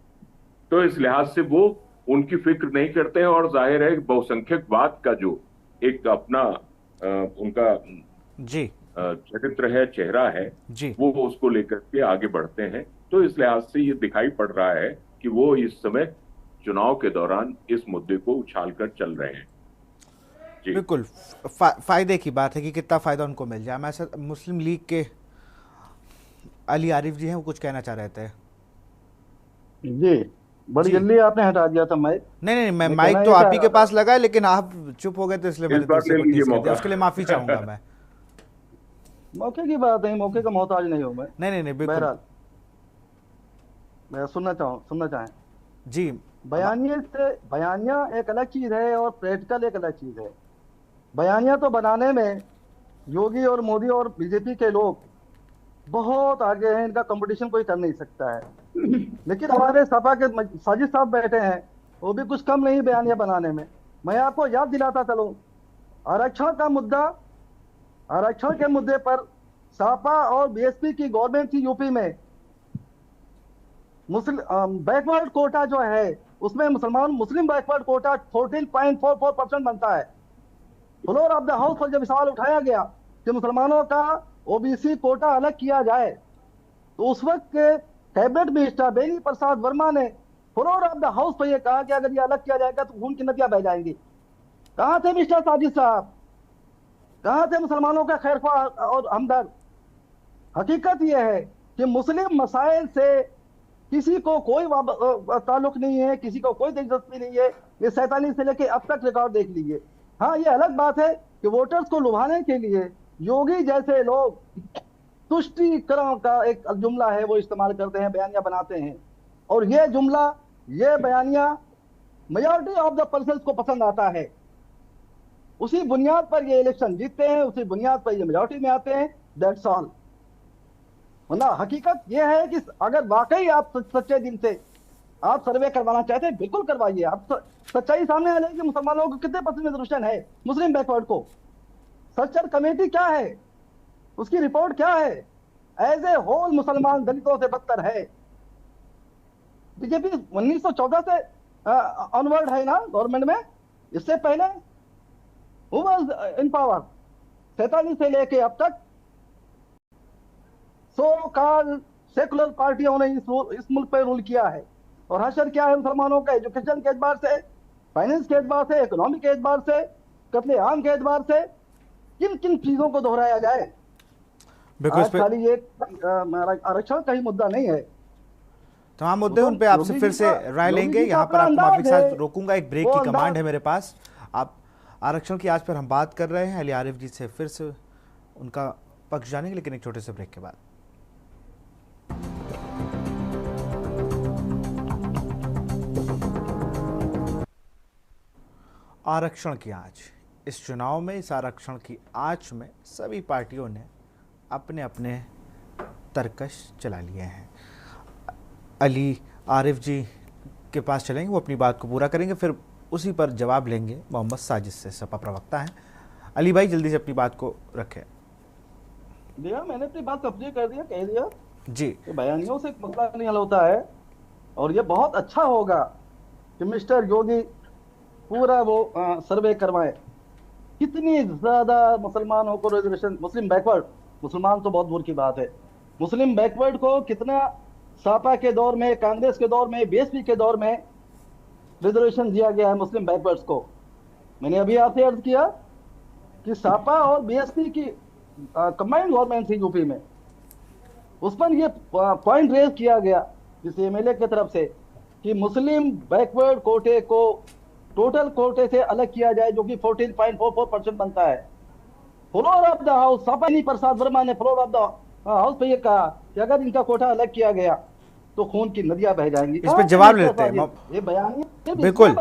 तो इस लिहाज से वो उनकी फिक्र नहीं करते हैं। और जाहिर है बहुसंख्यकवाद का जो एक अपना उनका चरित्र है, चेहरा है, वो उसको लेकर के आगे बढ़ते हैं। तो इस लिहाज से ये दिखाई पड़ रहा है कि वो इस समय चुनाव के दौरान इस मुद्दे को उछालकर चल रहे हैं। बिल्कुल फायदे की बात है कि कितना फायदा उनको मिल जाए। मैं सर मुस्लिम लीग के अली आरिफ जी हैं, वो कुछ कहना चाह रहे थे। जी बड़ी जल्दी आपने हटा दिया था माइक। नहीं, मैं माइक तो आप ही के पास लगा है, लेकिन आप चुप हो गए तो इसलिए मैंने उसके लिए माफी चाहूंगा मैं। मौके की बात है, मौके का मोहताज नहीं हूं मैं। नहीं बिल्कुल। मैं सुनना चाहें जी। बयानिया एक अलग चीज है और प्रैक्टिकल एक अलग चीज है। बयानिया तो बनाने में योगी और मोदी और बीजेपी के लोग बहुत आगे हैं, इनका कंपटीशन कोई कर नहीं सकता है। लेकिन हमारे सपा के साजिद साहब बैठे हैं, वो भी कुछ कम नहीं बयानिया बनाने में। मैं आपको याद दिलाता चलूं, आरक्षण के मुद्दे पर सपा और बीएसपी की गवर्नमेंट थी यूपी में। बैकवर्ड कोटा जो है उसमें मुस्लिम बैकवर्ड कोटा 14.44% बनता है। फ्लोर ऑफ द हाउस पर जब सवाल उठाया गया कि मुसलमानों का ओबीसी कोटा अलग किया जाए, तो उस वक्त के कैबिनेट मिनिस्टर बेनी प्रसाद वर्मा ने फ्लोर ऑफ द हाउस पर यह कहा कि अगर ये अलग किया जाएगा तो खून की नदियां बह जाएंगी। कहां थे मिस्टर साजिद साहब? कहां थे मुसलमानों का खैरख्वाह और हमदर्द? हकीकत यह है कि मुस्लिम मसाइल से किसी को कोई ताल्लुक नहीं है, किसी को कोई दिलचस्पी नहीं है। ये 47 से लेके अब तक रिकॉर्ड देख लीजिए। हाँ, ये अलग बात है कि वोटर्स को लुभाने के लिए योगी जैसे लोग तुष्टीकरण का एक जुमला है वो इस्तेमाल करते हैं, बयानिया बनाते हैं, और ये जुमला, ये बयानिया मेजॉरिटी ऑफ द पर्सन्स को पसंद आता है। उसी बुनियाद पर ये इलेक्शन जीतते हैं, उसी बुनियाद पर ये मेजॉरिटी में आते हैं। That's all. वरना हकीकत यह है कि अगर वाकई आप सच्चे दिल से आप सर्वे करवाना चाहते हैं, बिल्कुल करवाइए। आप सच्चाई सामने आ जाएगी। मुसलमानों को कितने % रिजर्वेशन है मुस्लिम बैकवर्ड को? सर्च कमेटी क्या है, उसकी रिपोर्ट क्या है? एज ए होल मुसलमान दलितों से बदतर है। बीजेपी 1914 से ऑनवर्ड है ना गवर्नमेंट में। इससे पहले हु वाज इन पावर? 47 से लेके अब तक सो कॉल्ड सेकुलर पार्टियों ने इस मुल्क पर रूल किया है। और हशर क्या है मुसलमानों का? एजुकेशन के एतबार से, फाइनेंस के एतबार से, इकोनॉमी के एतबार से, कत्ले आम के एतबार से, किन किन चीजों को दोहराया जाए? खाली ये आरक्षण का ही मुद्दा नहीं है, तमाम मुद्दे उन पे आपसे फिर से राय लेंगे। यहाँ पर आपको माफी के साथ रोकूंगा, एक ब्रेक की कमांड है मेरे पास। आप आरक्षण की आज पर हम बात कर रहे हैं अली आरिफ जी से, फिर से उनका पक्ष जानेंगे, लेकिन एक छोटे से ब्रेक के बाद। आरक्षण की आंच, इस चुनाव में इस आरक्षण की आंच में सभी पार्टियों ने अपने अपने तरकश चला लिए हैं। अली आरिफ जी के पास चलेंगे, वो अपनी बात को पूरा करेंगे, फिर उसी पर जवाब लेंगे मोहम्मद साजिद से, सपा प्रवक्ता हैं। अली भाई जल्दी से अपनी बात को रखें। दिया, मैंने अपनी बात कब्जे कर दिया, कह दिया जी, कि बयानियों से मसला नहीं हल होता है। और ये बहुत अच्छा होगा कि मिस्टर योगी पूरा वो सर्वे करवाए, कितनी ज्यादा मुसलमानों को रिजर्वेशन, मुस्लिम बैकवर्ड, मुसलमान तो बहुत दूर की बात है, मुस्लिम बैकवर्ड को कितना सपा के दौर में, कांग्रेस के दौर में, बीएसपी के दौर में रिजर्वेशन दिया गया है मुस्लिम बैकवर्ड्स को। मैंने अभी आपसे अर्ज किया कि सपा और बीएसपी की कंबाइंड गवर्नमेंट थी यूपी में, उस पर ये पॉइंट रेज किया गया किसी एमएलए की तरफ से कि मुस्लिम बैकवर्ड कोटे को टोटल कोटे से अलग किया जाए, जो कि 14.44% बनता है। फ्लोर ऑफ द हाउस, सपानी प्रसाद वर्मा ने फ्लोर ऑफ द हाउस पे ये कहा कि अगर इनका कोटा अलग किया गया तो खून की नदियां बह जाएंगी। इस पे जवाब लेते हैं, ये बयान बिल्कुल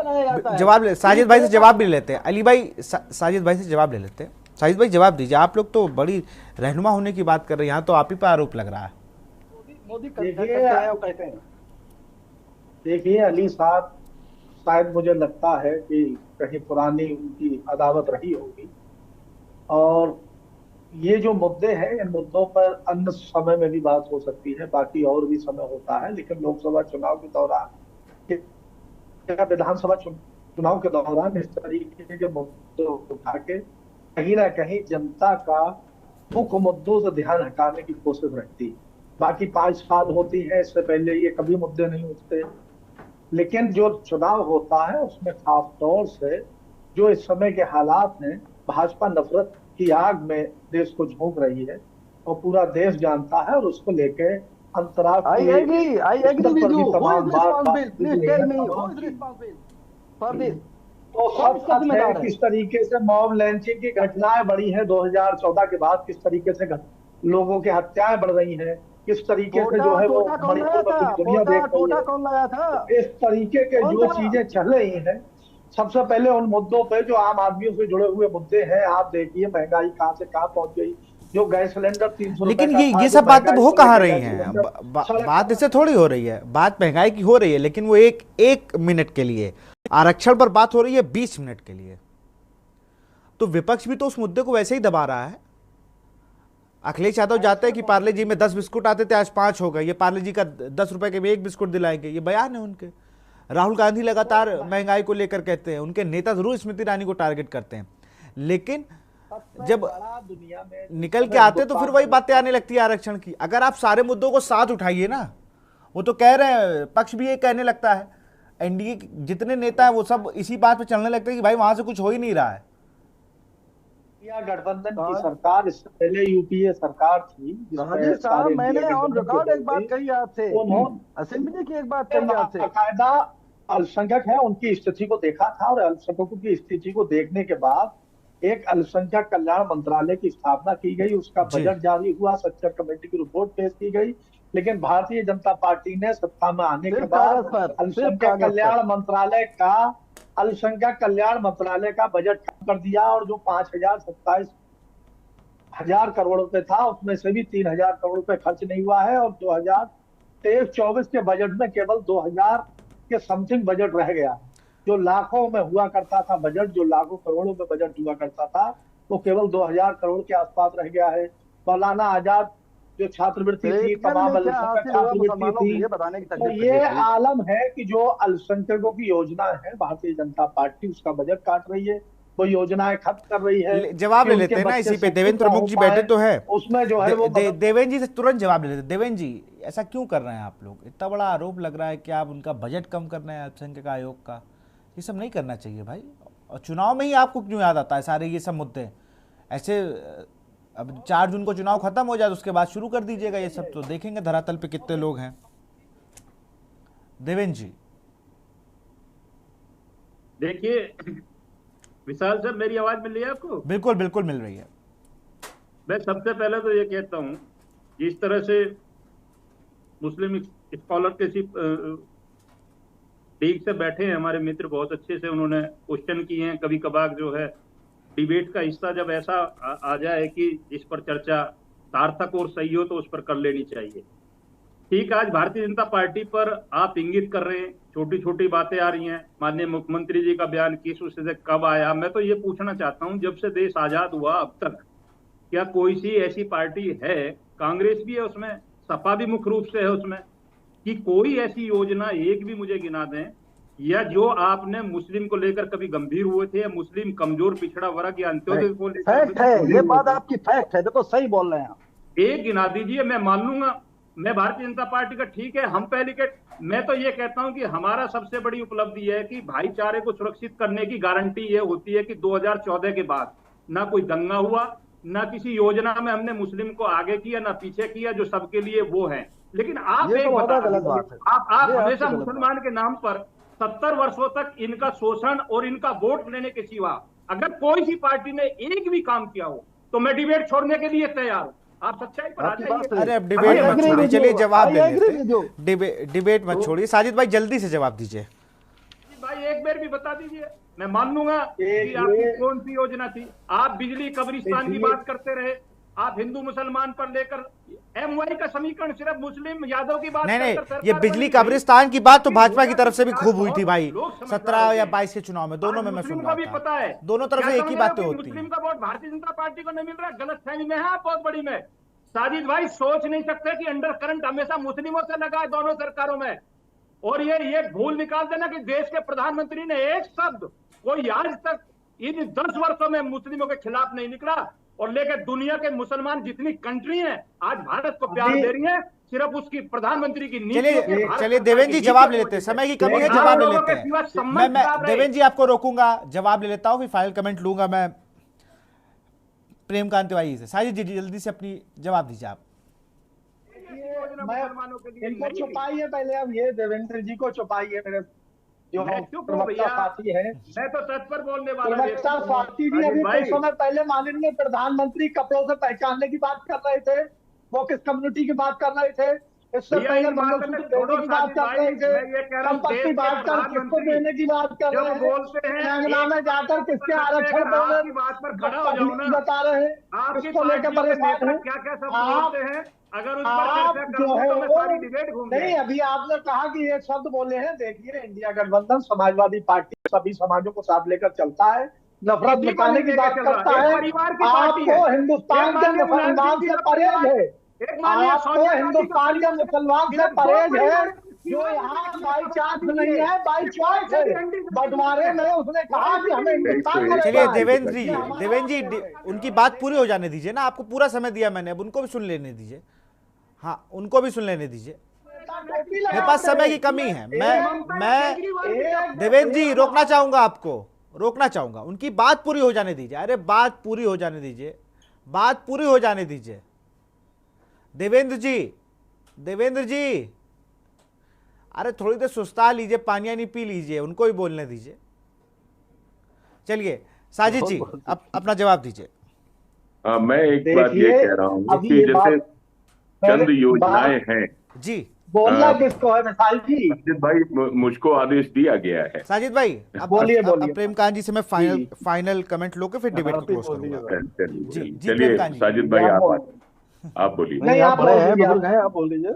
जवाब साजिद भाई से जवाब भी लेते हैं। अली भाई साजिद भाई से जवाब ले लेते हैं। साजिद भाई जवाब दीजिए, आप लोग तो बड़ी रहनुमा होने की बात कर रहे हैं, यहाँ तो आप ही पर आरोप लग रहा है। मोदी कहते हैं। देखिए अली साहब, शायद मुझे लगता है कि कहीं पुरानी उनकी अदावत रही होगी, और ये जो मुद्दे हैं, इन मुद्दों पर अन्य समय में भी बात हो सकती है, बाकी और भी समय होता है, लेकिन लोकसभा चुनाव के दौरान, विधानसभा चुनाव के दौरान इस तरीके के मुद्दे उठा के कहीं ना कहीं जनता का मुख्य मुद्दों से ध्यान हटाने की कोशिश रहती है। बाकी 5 साल होती है, इससे पहले ये कभी मुद्दे नहीं उठते, लेकिन जो चुनाव होता है उसमें खास तौर से जो इस समय के हालात हैं, भाजपा नफरत की आग में देश को झोंक रही है और पूरा देश जानता है, और उसको लेके किस तरीके से मॉब लिंचिंग की घटनाएं बढ़ी है 2014 के बाद, किस तरीके से लोगों की हत्याएं बढ़ रही हैं, किस तरीके से जो है वो दुनिया देख रही है, इस तरीके के जो चीजें चल रही हैं। सबसे पहले उन मुद्दों पे जो आम आदमियों से जुड़े हुए मुद्दे हैं, आप देखिए महंगाई कहाँ से कहाँ पहुंच गई, जो गैस सिलेंडर 300 लेकिन ये सब बातें हो कहाँ रही हैं, बात इससे थोड़ी हो रही है, बात महंगाई की हो रही है, लेकिन वो एक मिनट के लिए, आरक्षण पर बात हो रही है 20 मिनट के लिए। तो विपक्ष भी तो उस मुद्दे को वैसे ही दबा रहा है। अखिलेश यादव जाते हैं कि पार्ले जी में 10 बिस्कुट आते थे, आज 5 हो गए, ये पार्ले जी का 10 रुपए के में 1 बिस्कुट दिलाएंगे, ये बयान है उनके। राहुल गांधी लगातार महंगाई को लेकर कहते हैं, उनके नेता जरूर स्मृति ईरानी को टारगेट करते हैं, लेकिन जब दुनिया में निकल के आते तो फिर वही बातें आने लगती है आरक्षण की। अगर आप सारे मुद्दों को साथ उठाइए ना, वो तो कह रहे हैं, पक्ष भी ये कहने लगता है, एनडीए जितने नेता है वो सब इसी बात पे चलने लगते हैं कि भाई वहां से कुछ हो ही नहीं रहा है। गठबंधन की सरकार, इससे पहले यूपीए सरकार थी, साहब मैंने ऑन रिकॉर्ड एक बात कही आपसे, असेंबली की एक बात कही आपसे, बाकायदा अल्पसंख्यक है उनकी स्थिति को देखा था, और अल्पसंख्यकों की स्थिति को देखने के बाद एक अल्पसंख्यक कल्याण मंत्रालय की स्थापना की गई, उसका बजट जारी हुआ, सच्चर कमेटी की रिपोर्ट पेश की गई, लेकिन भारतीय जनता पार्टी ने सत्ता में आने के बाद अल्पसंख्यक कल्याण मंत्रालय का बजट कम कर दिया, और जो 5,27 हजार करोड़ रुपए था, उसमें से भी 3,000 करोड़ रुपए खर्च नहीं हुआ है, और 2023-24 के बजट में केवल 2,000 के समथिंग बजट रह गया। जो लाखों में हुआ करता था बजट, जो लाखों करोड़ों में बजट हुआ करता था, वो केवल 2,000 करोड़ के आसपास रह गया है। मौलाना आजाद जो छात्रवृत्ति थी, तमाम छात्रवृत्ति थी, तो ये आलम है कि जो अल्पसंख्यकों की योजना है, भारतीय जनता पार्टी उसका बजट काट रही है, वो योजनाएं खत्म कर रही है। जवाब ले लेते हैं ना इसी पे, देवेंद्र प्रमुख जी बैठे तो है, उसमें जो है वो देवेंद्र जी से तुरंत जवाब ले लेते हैं। देवेंद्र जी, ऐसा क्यों कर रहे हैं आप लोग? इतना बड़ा आरोप लग रहा है कि आप उनका बजट कम कर रहे हैं अल्पसंख्यक आयोग का, ये सब नहीं करना चाहिए भाई। और चुनाव में ही आपको क्यों याद आता है सारे ये सब मुद्दे? ऐसे अब 4 जून को चुनाव खत्म हो जाए, उसके बाद शुरू कर दीजिएगा ये सब, तो देखेंगे धरातल पे कितने लोग हैं। देवेंद्र जी देखिए, विशाल सर मेरी आवाज मिल रही है आपको? बिल्कुल बिल्कुल मिल रही है। मैं सबसे पहले तो ये कहता हूं, जिस तरह से मुस्लिम स्कॉलर किसी ठीक से बैठे हैं हमारे मित्र, बहुत अच्छे से उन्होंने क्वेश्चन किए हैं। कभी कभार जो है डिबेट का हिस्सा जब ऐसा आ जाए कि जिस पर चर्चा सार्थक और सही हो तो उस पर कर लेनी चाहिए। ठीक, आज भारतीय जनता पार्टी पर आप इंगित कर रहे हैं, छोटी छोटी बातें आ रही हैं। माननीय मुख्यमंत्री जी का बयान किस उससे से कब आया, मैं तो ये पूछना चाहता हूं, जब से देश आजाद हुआ अब तक क्या कोई सी ऐसी पार्टी है, कांग्रेस भी है उसमें, सपा भी मुख्य रूप से है उसमें, कि कोई ऐसी योजना एक भी मुझे गिना दें, या जो आपने मुस्लिम को लेकर कभी गंभीर हुए थे, या मुस्लिम कमजोर पिछड़ा वर्ग या अंत्योदय को लेकर फैक्ट है, ये बात आपकी फैक्ट है, देखो सही बोल रहे हैं आप। एक गिना दीजिए, मैं मान लूंगा। मैं भारतीय जनता पार्टी का, ठीक है हम पहले के, मैं तो ये कहता हूं कि हमारा सबसे बड़ी उपलब्धि है कि भाईचारे को सुरक्षित करने की गारंटी ये होती है कि 2014 के बाद ना कोई दंगा हुआ, ना किसी योजना में हमने मुस्लिम को आगे किया ना पीछे किया, जो सबके लिए वो है। लेकिन आप एक बता दीजिए, आप हमेशा मुसलमान के नाम पर 70 वर्षों तक इनका शोषण और इनका वोट लेने के सिवा अगर कोई सी पार्टी ने एक भी काम किया हो तो मैं डिबेट छोड़ने के लिए तैयार हूं। आप सच्चाई पर आ जाइए। अरे अब डिबेट मत छोड़िए, चलिए जवाब ले लेते हैं। डिबेट मत छोड़िए, साजिद भाई जल्दी से जवाब दीजिए। भाई एक बार भी बता दीजिए, मैं मान लूंगा कि आपकी कौन सी योजना थी। आप बिजली कब्रिस्तान की बात करते रहे, आप हिंदू मुसलमान पर लेकर एमवाई का समीकरण सिर्फ मुस्लिम यादव की बात नहीं, ये बिजली कब्रिस्तान की बात तो भाजपा की तरफ से भी खूब हुई थी भाई, 17 या 22 के चुनाव में, दोनों में मैं सुन रहा था। पता है दोनों तरफ से एक ही बातें होती है। मुस्लिम का वोट भारतीय जनता पार्टी को नहीं मिल रहा, गलत फहमी में है आप बहुत बड़ी में। साजिद भाई सोच नहीं सकते कि अंडर करंट हमेशा मुस्लिमों से लगा है दोनों सरकारों में। और ये भूल निकाल देना कि देश के प्रधानमंत्री ने एक शब्द कोई आज तक इन 10 वर्षों में मुस्लिमों के खिलाफ नहीं निकला, और लेकर दुनिया के मुसलमान जितनी कंट्री हैं आज भारत को प्यार दे रही है, सिर्फ उसकी प्रधानमंत्री की नीति। चलिए देवेंद्र जी जवाब ले लेते हैं, समय की कमी है, जवाब ले लेते हैं। मैं देवेंद्र जी आपको रोकूंगा, जवाब ले लेता हूं, फिर फाइनल कमेंट लूंगा मैं प्रेमकांत तिवारी से। साजिद जी जल्दी से अपनी जवाब दीजिए आप। इनको छुपाइए पहले, अब ये देवेंद्र जी को छुपाइए, मेरे जो प्रवक्ता साथी है। मैं तो तत्पर बोलने वाला प्रवक्ता साथी भी अभी कुछ समय पहले माननीय प्रधानमंत्री कपड़ों से पहचानने की बात कर रहे थे, वो किस कम्युनिटी की बात कर रहे थे, इससे पहले मंगलसूत्र देने की बात कर रहे थे, संपत्ति बात कर किसको देने की बात कर रहे थे, तेलंगाना में जाकर किसके आरक्षण की बात पर बता रहे हैं, किसको लेकर परेशान है। क्या क्या सब बोलते हैं, अगर उस पर आप चर्चा जो है तो मैं सारी डिबेट घूम नहीं, अभी आपने कहा कि ये शब्द बोले हैं। देखिए, इंडिया गठबंधन समाजवादी पार्टी सभी समाजों को साथ लेकर चलता है, नफरत मिटाने की बात करता है। आपको हिंदुस्तान के मुसलमान से परहेज है, आपको हिंदुस्तान के मुसलमान से परहेज है, जो यहाँ बाई चांस नहीं है, बाई चॉइस है। बंटवारे में उसने कहा कि हमें हिंदुस्तान में। चलिए देवेंद्र जी उनकी बात पूरी हो जाने दीजिए ना, आपको पूरा समय दिया मैंने, अब उनको भी सुन लेने दीजिए। हाँ, उनको भी सुन लेने दीजिए, मेरे पास समय की कमी है। मैं देवेंद्र जी रोकना चाहूंगा, आपको रोकना चाहूंगा, उनकी बात पूरी हो जाने दीजिए। अरे बात पूरी हो जाने दीजिए, बात पूरी हो जाने दीजिए। देवेंद्र जी अरे थोड़ी देर सुस्ता लीजिए, पानी नहीं पी लीजिए, उनको भी बोलने दीजिए। चलिए साजिद जी अपना जवाब दीजिए। मैं एक बात ये कह रहा हूँ कि जैसे चंद योजनाएं हैं जी, बोलना किसको है मिसाल जी? साजिद भाई मुझको आदेश दिया गया है। साजिद भाई बोलिए। प्रेमकांत जी से मैं फाइनल कमेंट लो के फिर डिबेट को क्लोज करूंगा। चलिए साजिद भाई आप बोलिए। नहीं, आप बोल दीजिए।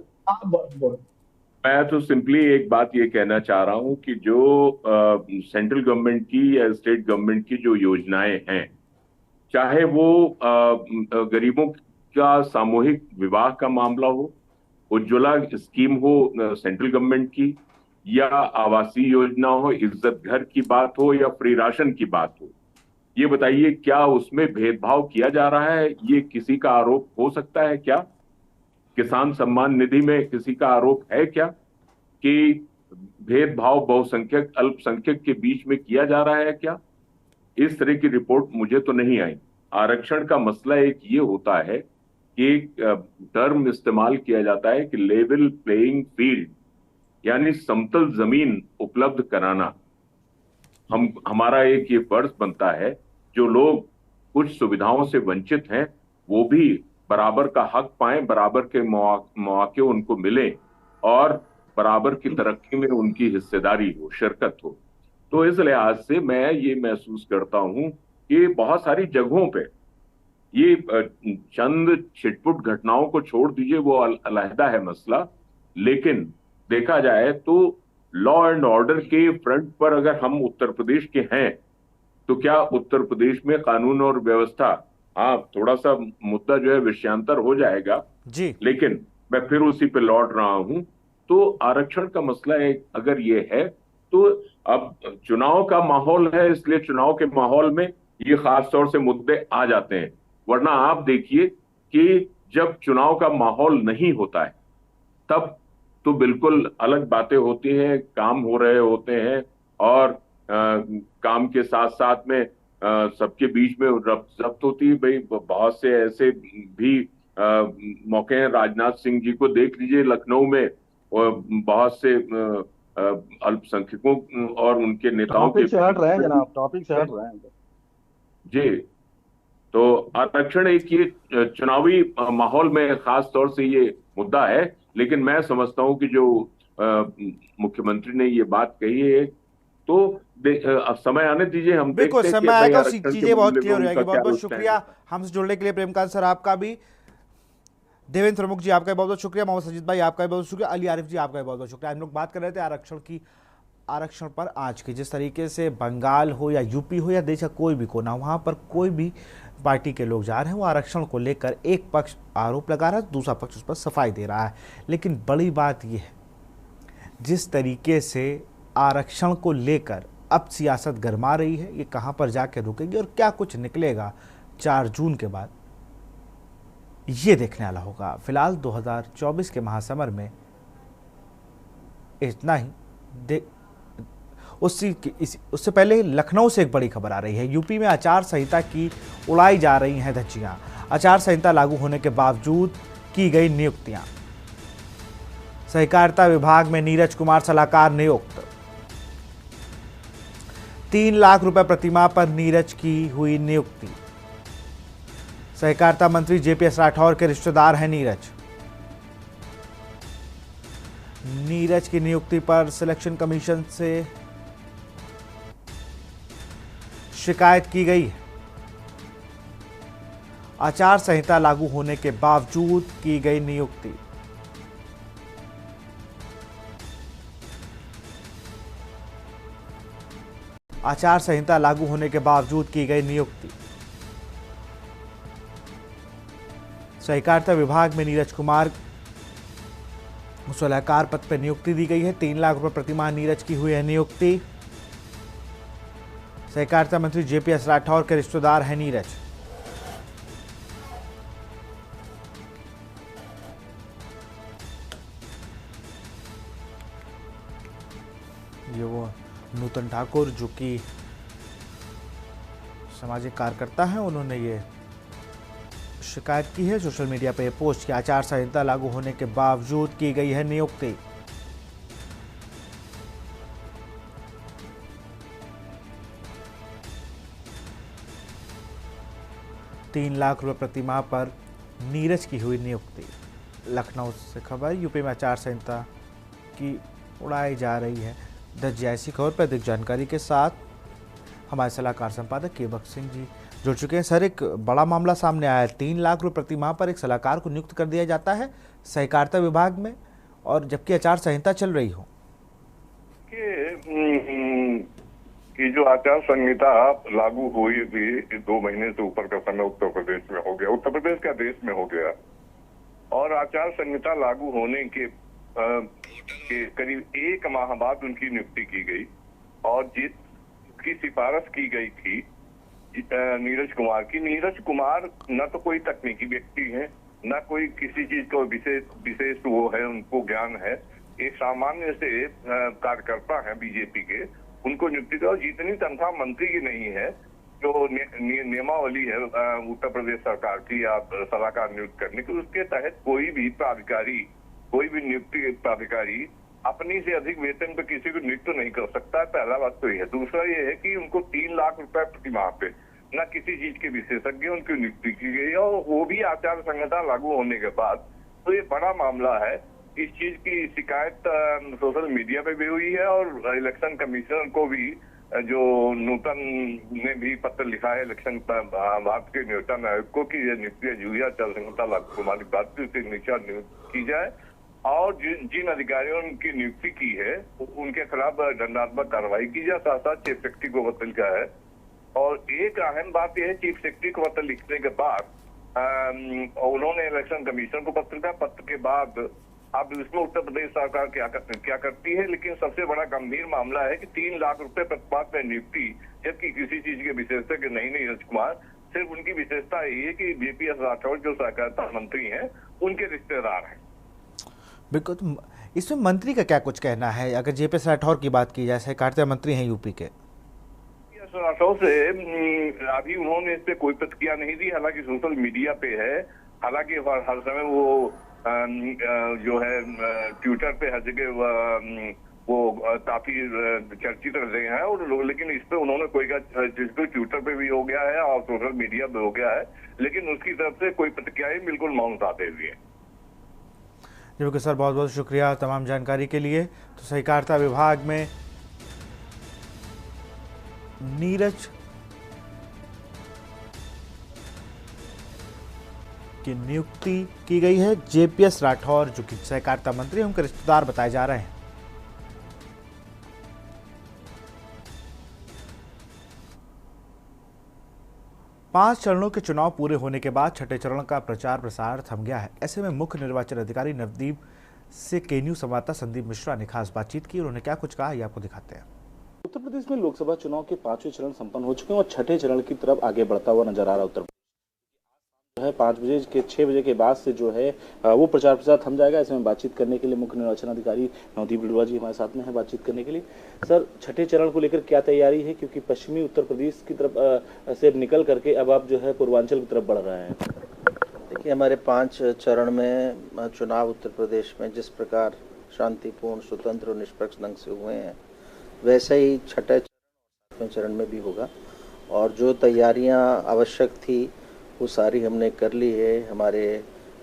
मैं तो सिंपली एक बात ये कहना चाह रहा हूं कि जो सेंट्रल गवर्नमेंट की या स्टेट गवर्नमेंट की जो योजनाएं हैं, चाहे वो गरीबों का सामूहिक विवाह का मामला हो, उज्ज्वला स्कीम हो सेंट्रल गवर्नमेंट की, या आवासीय योजना हो, इज्जत घर की बात हो, या फ्री राशन की बात हो, ये बताइए क्या उसमें भेदभाव किया जा रहा है? ये किसी का आरोप हो सकता है क्या? किसान सम्मान निधि में किसी का आरोप है क्या कि भेदभाव बहुसंख्यक अल्पसंख्यक के बीच में किया जा रहा है क्या? इस तरह की रिपोर्ट मुझे तो नहीं आई। आरक्षण का मसला एक ये होता है कि एक टर्म इस्तेमाल किया जाता है कि लेवल प्लेइंग फील्ड, यानी समतल जमीन उपलब्ध कराना। हमारा एक ये फर्ज बनता है, जो लोग कुछ सुविधाओं से वंचित हैं वो भी बराबर का हक पाएं, बराबर के मौके उनको मिले, और बराबर की तरक्की में उनकी हिस्सेदारी हो, शिरकत हो। तो इस लिहाज से मैं ये महसूस करता हूं कि बहुत सारी जगहों पे ये चंद छिटपुट घटनाओं को छोड़ दीजिए, वो अलहदा है मसला, लेकिन देखा जाए तो लॉ एंड ऑर्डर के फ्रंट पर अगर हम उत्तर प्रदेश के हैं तो क्या उत्तर प्रदेश में कानून और व्यवस्था, हाँ थोड़ा सा मुद्दा जो है विषयांतर हो जाएगा जी, लेकिन मैं फिर उसी पे लौट रहा हूं। तो आरक्षण का मसला अगर ये है तो अब चुनाव का माहौल है, इसलिए चुनाव के माहौल में ये खास तौर से मुद्दे आ जाते हैं, वरना आप देखिए कि जब चुनाव का माहौल नहीं होता है तब तो बिल्कुल अलग बातें होती हैं, काम हो रहे होते हैं और काम के साथ साथ में सबके बीच में जब्त होती है। भाई बहुत से ऐसे भी मौके हैं, राजनाथ सिंह जी को देख लीजिए लखनऊ में, और बहुत से अल्पसंख्यकों और उनके नेताओं के टॉपिक से हट रहे हैं जनाब, टॉपिक से हट रहे हैं। जी। तो आरक्षण एक ये चुनावी माहौल में खास तौर से ये मुद्दा है, लेकिन मैं समझता हूं कि जो मुख्यमंत्री ने ये बात कही है तो अब समय आने दीजिए, हम बिल्कुल देखते हैं कि समय भाई आएगा, आरक्षण के चीजें बहुत मूल्य क्लियर में हो जाएगी। उनका बहुत क्या बहुत रुझान शुक्रिया है। हमसे जुड़ने के लिए प्रेमकांत सर, आपका भी। देवेंद्र प्रमुख जी आपका बहुत बहुत शुक्रिया। मोहम्मद सजीद भाई आपका भी बहुत शुक्रिया। अली आरिफ जी आपका भी बहुत बहुत शुक्रिया। हम लोग बात कर रहे थे आरक्षण की, आरक्षण पर आज की जिस तरीके से बंगाल हो या यूपी हो या देश का कोई भी कोना, वहाँ पर कोई भी पार्टी के लोग जा रहे हैं, वो आरक्षण को लेकर एक पक्ष आरोप लगा रहा है, दूसरा पक्ष उस पर सफाई दे रहा है। लेकिन बड़ी बात यह है जिस तरीके से आरक्षण को लेकर अब सियासत गरमा रही है, ये कहाँ पर जाकर रुकेगी और क्या कुछ निकलेगा 4 जून के बाद, ये देखने वाला होगा। फिलहाल 2024 के महासमर में इतना ही। उससे पहले लखनऊ से एक बड़ी खबर आ रही है। यूपी में आचार संहिता की उड़ाई जा रही हैं धज्जियां। आचार संहिता लागू होने के बावजूद की गई नियुक्तियां। सहकारिता विभाग में नीरज कुमार सलाहकार नियुक्त। 3 लाख रुपए प्रतिमाह पर नीरज की हुई नियुक्ति। सहकारिता मंत्री जेपीएस राठौर के रिश्तेदार हैं नीरज। नीरज की नियुक्ति पर सिलेक्शन कमीशन से शिकायत की गई है। आचार संहिता लागू होने के बावजूद की गई नियुक्ति। आचार संहिता लागू होने के बावजूद की गई नियुक्ति। सहकारिता विभाग में नीरज कुमार सलाहकार पद पर नियुक्ति दी गई है। 3 लाख रुपए प्रतिमाह नीरज की हुई है नियुक्ति। सहकारिता मंत्री जेपीएस राठौर के रिश्तेदार हैं नीरज। ये वो नूतन ठाकुर जो कि सामाजिक कार्यकर्ता हैं, उन्होंने ये शिकायत की है सोशल मीडिया पर पोस्ट की। आचार संहिता लागू होने के बावजूद की गई है नियुक्ति। तीन लाख रुपए प्रतिमाह पर नीरज की हुई नियुक्ति। लखनऊ से खबर, यूपी में आचार संहिता की उड़ाई जा रही है धज्जियां। ऐसी खबर पर अधिक जानकारी के साथ हमारे सलाहकार संपादक केवक सिंह जी जुड़ चुके हैं। सर, एक बड़ा मामला सामने आया है। 3 लाख रुपए प्रतिमाह पर एक सलाहकार को नियुक्त कर दिया जाता है सहकारिता विभाग में, और जबकि आचार संहिता चल रही हो। कि जो आचार संहिता लागू हुई थी 2 महीने से ऊपर का समय उत्तर प्रदेश में हो गया, उत्तर प्रदेश का देश में हो गया, और आचार संहिता लागू होने के करीब 1 माह बाद उनकी नियुक्ति की गई, और जिसकी सिफारिश की गई थी नीरज कुमार की। नीरज कुमार न तो कोई तकनीकी व्यक्ति है, न कोई किसी चीज को विशेष वो है, उनको ज्ञान है। एक सामान्य से कार्यकर्ता है बीजेपी के, उनको नियुक्ति दो। जितनी तनख्वाह मंत्री की नहीं है, जो नियमावली है उत्तर प्रदेश सरकार की या सलाहकार नियुक्त करने की, उसके तहत कोई भी प्राधिकारी, कोई भी नियुक्ति प्राधिकारी अपनी से अधिक वेतन पे किसी को नियुक्त नहीं कर सकता है। पहला बात तो ये है। दूसरा ये है कि उनको 3 लाख रुपए प्रतिमाह पे न किसी चीज के विशेषज्ञ उनकी नियुक्ति की गई, और वो भी आचार संहिता लागू होने के बाद। तो ये बड़ा मामला है इस चीज की शिकायत सोशल मीडिया पे भी हुई है और इलेक्शन कमीशनर को भी जो नूतन ने भी पत्र लिखा है इलेक्शन भारत के निर्वाचन आयोग को कि ये नियुक्ति जूहिया चल संहिता लागू प्रमाणित बात से नियुक्त की जाए और जिन अधिकारियों ने उनकी नियुक्ति की है उनके खिलाफ दंडात्मक कार्रवाई की जाए। साथ साथ चीफ सेक्रेटरी को पत्र लिखा है और एक अहम बात यह है चीफ सेक्रेटरी को पत्र लिखने के बाद उन्होंने इलेक्शन कमीशन को पत्र लिखा। पत्र के बाद अब इसमें उत्तर प्रदेश सरकार क्या करती है, लेकिन सबसे बड़ा गंभीर मामला है कि 3 लाख रुपए प्रतिपाद में नियुक्ति, जबकि किसी चीज के विशेषज्ञ नहीं नीरज कुमार, सिर्फ उनकी विशेषता यही है कि जेपीएस राठौर जो सहकारिता मंत्री हैं उनके रिश्तेदार हैं। बिल्कुल, तो इसमें मंत्री का क्या कुछ कहना है? अगर जेपीएस राठौर की बात की जाए, सहकारिता मंत्री हैं यूपी के, राठौर से अभी उन्होंने इस पे कोई प्रतिक्रिया नहीं दी, हालांकि सोशल मीडिया पे है, हालांकि हर समय वो जो है ट्विटर पे हर जगह वो काफी चर्चित रहे हैं और लेकिन इस पे उन्होंने कोई जिसको ट्विटर पे भी हो गया है और सोशल मीडिया पे हो गया है, लेकिन उसकी तरफ से कोई प्रतिक्रिया बिल्कुल मौन उठाते हुए है। जी सर, बहुत बहुत शुक्रिया तमाम जानकारी के लिए। तो सहकारिता विभाग में नीरज की नियुक्ति की गई है। जेपीएस राठौर जो कि सहकारिता मंत्री उनके रिश्तेदार बताए जा रहे हैं। पांच चरणों के चुनाव पूरे होने के बाद छठे चरण का प्रचार प्रसार थम गया है। ऐसे में मुख्य निर्वाचन अधिकारी नवदीप से केन्यू संवाददाता संदीप मिश्रा ने खास बातचीत की। उन्होंने क्या कुछ कहा ये आपको दिखाते हैं। उत्तर प्रदेश में लोकसभा चुनाव के 5वें चरण संपन्न हो चुके हैं और छठे चरण की तरफ आगे बढ़ता हुआ नजर आ रहा है। उत्तर प्रदेश है 5 बजे के 6 बजे के बाद से जो है वो प्रचार प्रसार थम जाएगा। ऐसे में बातचीत करने के लिए मुख्य निर्वाचन अधिकारी नवदीप लुड़वा जी हमारे साथ में है बातचीत करने के लिए। सर, छठे चरण को लेकर क्या तैयारी है, क्योंकि पश्चिमी उत्तर प्रदेश की तरफ से निकल करके अब आप जो है पूर्वांचल की तरफ बढ़ रहे हैं? देखिए, हमारे 5 चरण में चुनाव उत्तर प्रदेश में जिस प्रकार शांतिपूर्ण, स्वतंत्र और निष्पक्ष ढंग से हुए हैं, वैसे ही छठे चरण में भी होगा और जो तैयारियां आवश्यक थी वो सारी हमने कर ली है। हमारे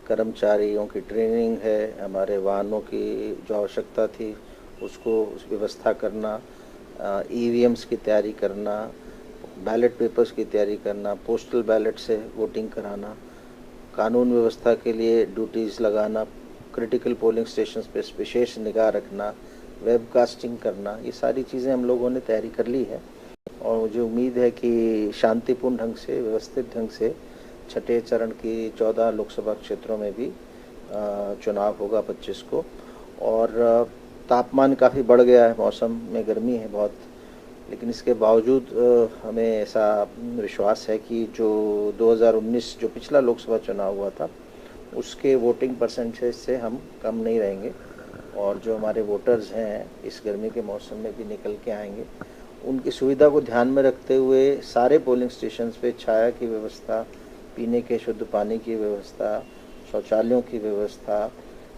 कर्मचारियों की ट्रेनिंग है, हमारे वाहनों की जो आवश्यकता थी उसको व्यवस्था करना, ईवीएम्स की तैयारी करना, बैलेट पेपर्स की तैयारी करना, पोस्टल बैलेट से वोटिंग कराना, कानून व्यवस्था के लिए ड्यूटीज़ लगाना, क्रिटिकल पोलिंग स्टेशंस पे विशेष निगाह रखना, वेबकास्टिंग करना, ये सारी चीज़ें हम लोगों ने तैयारी कर ली है और मुझे उम्मीद है कि शांतिपूर्ण ढंग से, व्यवस्थित ढंग से छठे चरण की 14 लोकसभा क्षेत्रों में भी चुनाव होगा 25 को। और तापमान काफ़ी बढ़ गया है, मौसम में गर्मी है बहुत, लेकिन इसके बावजूद हमें ऐसा विश्वास है कि जो 2019 जो पिछला लोकसभा चुनाव हुआ था उसके वोटिंग परसेंटेज से हम कम नहीं रहेंगे और जो हमारे वोटर्स हैं इस गर्मी के मौसम में भी निकल के आएंगे। उनकी सुविधा को ध्यान में रखते हुए सारे पोलिंग स्टेशंस पे छाया की व्यवस्था, पीने के शुद्ध पानी की व्यवस्था, शौचालयों की व्यवस्था,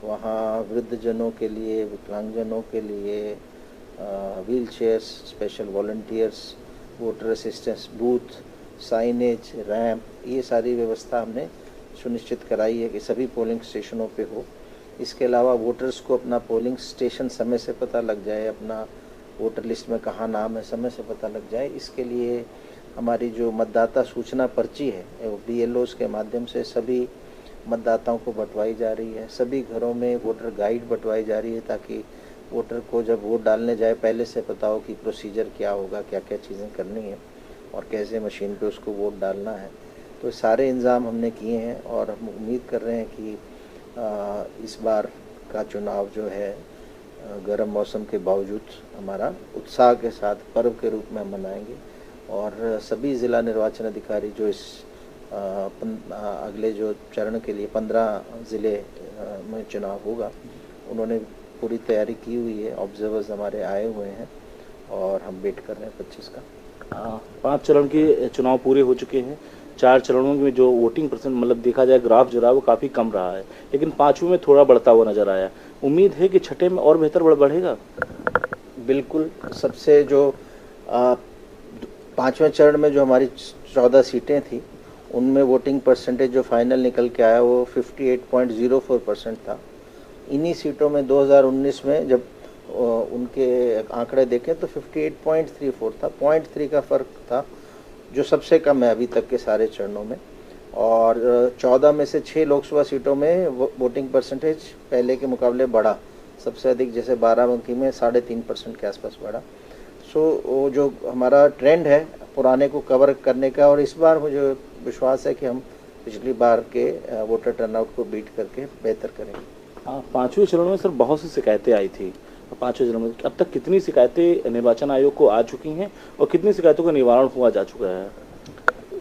वहाँ वृद्धजनों के लिए, विकलांगजनों के लिए wheel chairs, special volunteers, voter assistance booth, signage, ramp, ये सारी व्यवस्था हमने सुनिश्चित कराई है कि सभी पोलिंग स्टेशनों पे हो। इसके अलावा वोटर्स को अपना पोलिंग स्टेशन समय से पता लग जाए, अपना वोटर लिस्ट में कहाँ नाम है समय से पता लग जाए। इसके लिए हमारी जो मतदाता सूचना पर्ची है वो BLOs के माध्यम से सभी मतदाताओं को बंटवाई जा रही है। सभी घरों में वोटर गाइड बंटवाई जा रही है ताकि वोटर को जब वोट डालने जाए पहले से पता हो कि प्रोसीजर क्या होगा, क्या क्या चीज़ें करनी है और कैसे मशीन पे उसको वोट डालना है। तो सारे इंतजाम हमने किए हैं और हम उम्मीद कर रहे हैं कि इस बार का चुनाव जो है गर्म मौसम के बावजूद हमारा उत्साह के साथ पर्व के रूप में मनाएंगे और सभी ज़िला निर्वाचन अधिकारी जो इस अगले जो चरण के लिए 15 ज़िले में चुनाव होगा उन्होंने पूरी तैयारी की हुई है। ऑब्जर्वर्स हमारे आए हुए हैं और हम वेट कर रहे हैं 25 का। 5 चरण के चुनाव पूरे हो चुके हैं। 4 चरणों में जो वोटिंग परसेंट मतलब देखा जाए ग्राफ जो रहा वो काफ़ी कम रहा है, लेकिन 5वें में थोड़ा बढ़ता हुआ नजर आया। उम्मीद है कि छठे में और बेहतर बढ़ेगा। बिल्कुल, सबसे जो 5वें चरण में जो हमारी 14 सीटें थी उनमें वोटिंग परसेंटेज जो फाइनल निकल के आया वो 58.04% था। इन्हीं सीटों में 2019 में जब उनके आंकड़े देखें तो 58.34 था, 0.3 का फर्क था, जो सबसे कम है अभी तक के सारे चरणों में। और 14 में से 6 लोकसभा सीटों में वोटिंग परसेंटेज पहले के मुकाबले बढ़ा, सबसे अधिक जैसे बाराबंकी में 3.5% के आसपास बढ़ा। सो वो जो हमारा ट्रेंड है पुराने को कवर करने का, और इस बार मुझे विश्वास है कि हम पिछली बार के वोटर टर्नआउट को बीट करके बेहतर करेंगे। 5वें चरण में सर बहुत सी शिकायतें आई थी, 5वें चरण में अब तक कितनी शिकायतें निर्वाचन आयोग को आ चुकी हैं और कितनी शिकायतों का निवारण हुआ जा चुका है?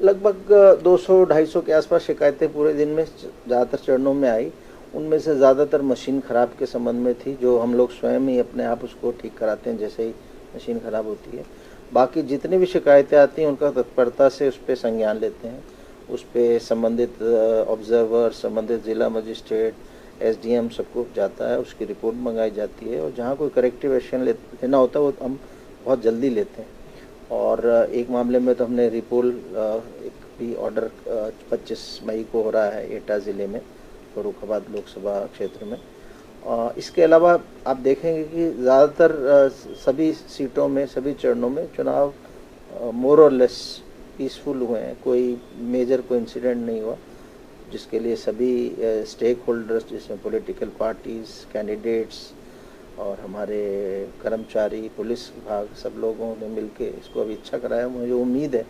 लगभग 200-250 के आसपास शिकायतें पूरे दिन में ज़्यादातर चरणों में आई। उनमें से ज़्यादातर मशीन ख़राब के संबंध में थी, जो हम लोग स्वयं ही अपने आप उसको ठीक कराते हैं जैसे ही मशीन ख़राब होती है। बाकी जितनी भी शिकायतें आती हैं उनका तत्परता से उस पर संज्ञान लेते हैं, उस पर संबंधित ऑब्जर्वर, संबंधित जिला मजिस्ट्रेट, SDM सबको जाता है, उसकी रिपोर्ट मंगाई जाती है, और जहाँ कोई करेक्टिव एक्शन लेना होता है वो हम बहुत जल्दी लेते हैं। और एक मामले में तो हमने रिपोल एक भी ऑर्डर 25 मई को हो रहा है एटा ज़िले में, फर्रुखाबाद लोकसभा क्षेत्र में। इसके अलावा आप देखेंगे कि ज़्यादातर सभी सीटों में, सभी चरणों में चुनाव मोर और लेस पीसफुल हुए हैं, कोई मेजर कोई इंसिडेंट नहीं हुआ, जिसके लिए सभी स्टेक होल्डर्स जिसमें पॉलिटिकल पार्टीज़, कैंडिडेट्स और हमारे कर्मचारी, पुलिस विभाग, सब लोगों ने मिलके इसको अभी अच्छा कराया। मुझे उम्मीद है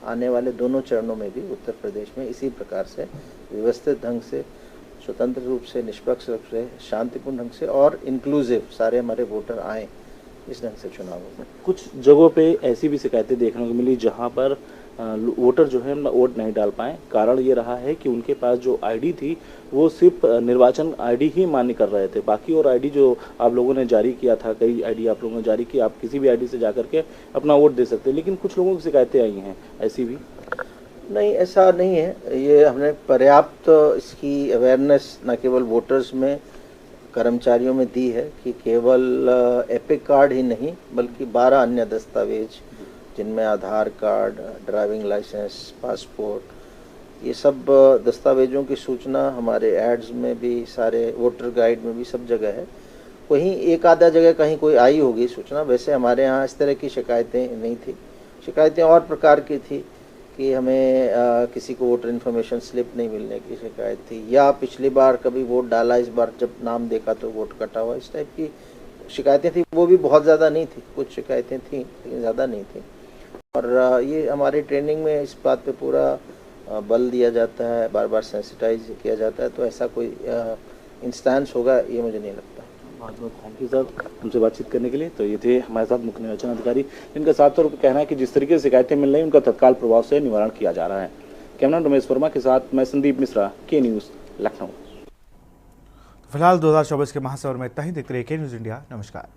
आने वाले दोनों चरणों में भी उत्तर प्रदेश में इसी प्रकार से व्यवस्थित ढंग से, स्वतंत्र रूप से, निष्पक्ष रूप से, शांतिपूर्ण ढंग से और इंक्लूसिव सारे हमारे वोटर आएँ, इस ढंग से चुनाव होगा। कुछ जगहों पे ऐसी भी शिकायतें देखने को मिली जहां पर वोटर जो है वोट नहीं डाल पाए। कारण ये रहा है कि उनके पास जो आईडी थी वो सिर्फ निर्वाचन आईडी ही मान्य कर रहे थे, बाकी और आईडी जो आप लोगों ने जारी किया था, कई आईडी आप लोगों ने जारी की, आप किसी भी आईडी से जाकर के अपना वोट दे सकते हैं, लेकिन कुछ लोगों की शिकायतें आई हैं ऐसी भी। नहीं, ऐसा नहीं है। ये हमने पर्याप्त इसकी अवेयरनेस न केवल वोटर्स में, कर्मचारियों में दी है कि केवल एपिक कार्ड ही नहीं बल्कि 12 अन्य दस्तावेज जिनमें आधार कार्ड, ड्राइविंग लाइसेंस, पासपोर्ट, ये सब दस्तावेजों की सूचना हमारे एड्स में भी, सारे वोटर गाइड में भी सब जगह है। वहीं एक आधा जगह कहीं कोई आई होगी सूचना, वैसे हमारे यहाँ इस तरह की शिकायतें नहीं थी। शिकायतें और प्रकार की थी कि हमें किसी को वोटर इन्फॉर्मेशन स्लिप नहीं मिलने की शिकायत थी, या पिछली बार कभी वोट डाला, इस बार जब नाम देखा तो वोट कटा हुआ, इस टाइप की शिकायतें थी। वो भी बहुत ज़्यादा नहीं थी, कुछ शिकायतें थी लेकिन ज़्यादा नहीं थी। और ये हमारी ट्रेनिंग में इस बात पे पूरा बल दिया जाता है, बार बार सेंसिटाइज किया जाता है, तो ऐसा कोई इंस्टेंस होगा ये मुझे नहीं लगता। बहुत बहुत थैंक यू सर हमसे बातचीत करने के लिए। तो ये थे हमारे साथ मुख्य निर्वाचन अधिकारी, जिनका साफ तौर पर कहना है कि जिस तरीके से शिकायतें मिल रही हैं उनका तत्काल प्रभाव से निवारण किया जा रहा है। कैमरामैन रमेश वर्मा के साथ मैं संदीप मिश्रा, के न्यूज़, लखनऊ। फिलहाल 2024 के महासवर में इतना ही। देखते रहिए के न्यूज़ इंडिया। नमस्कार।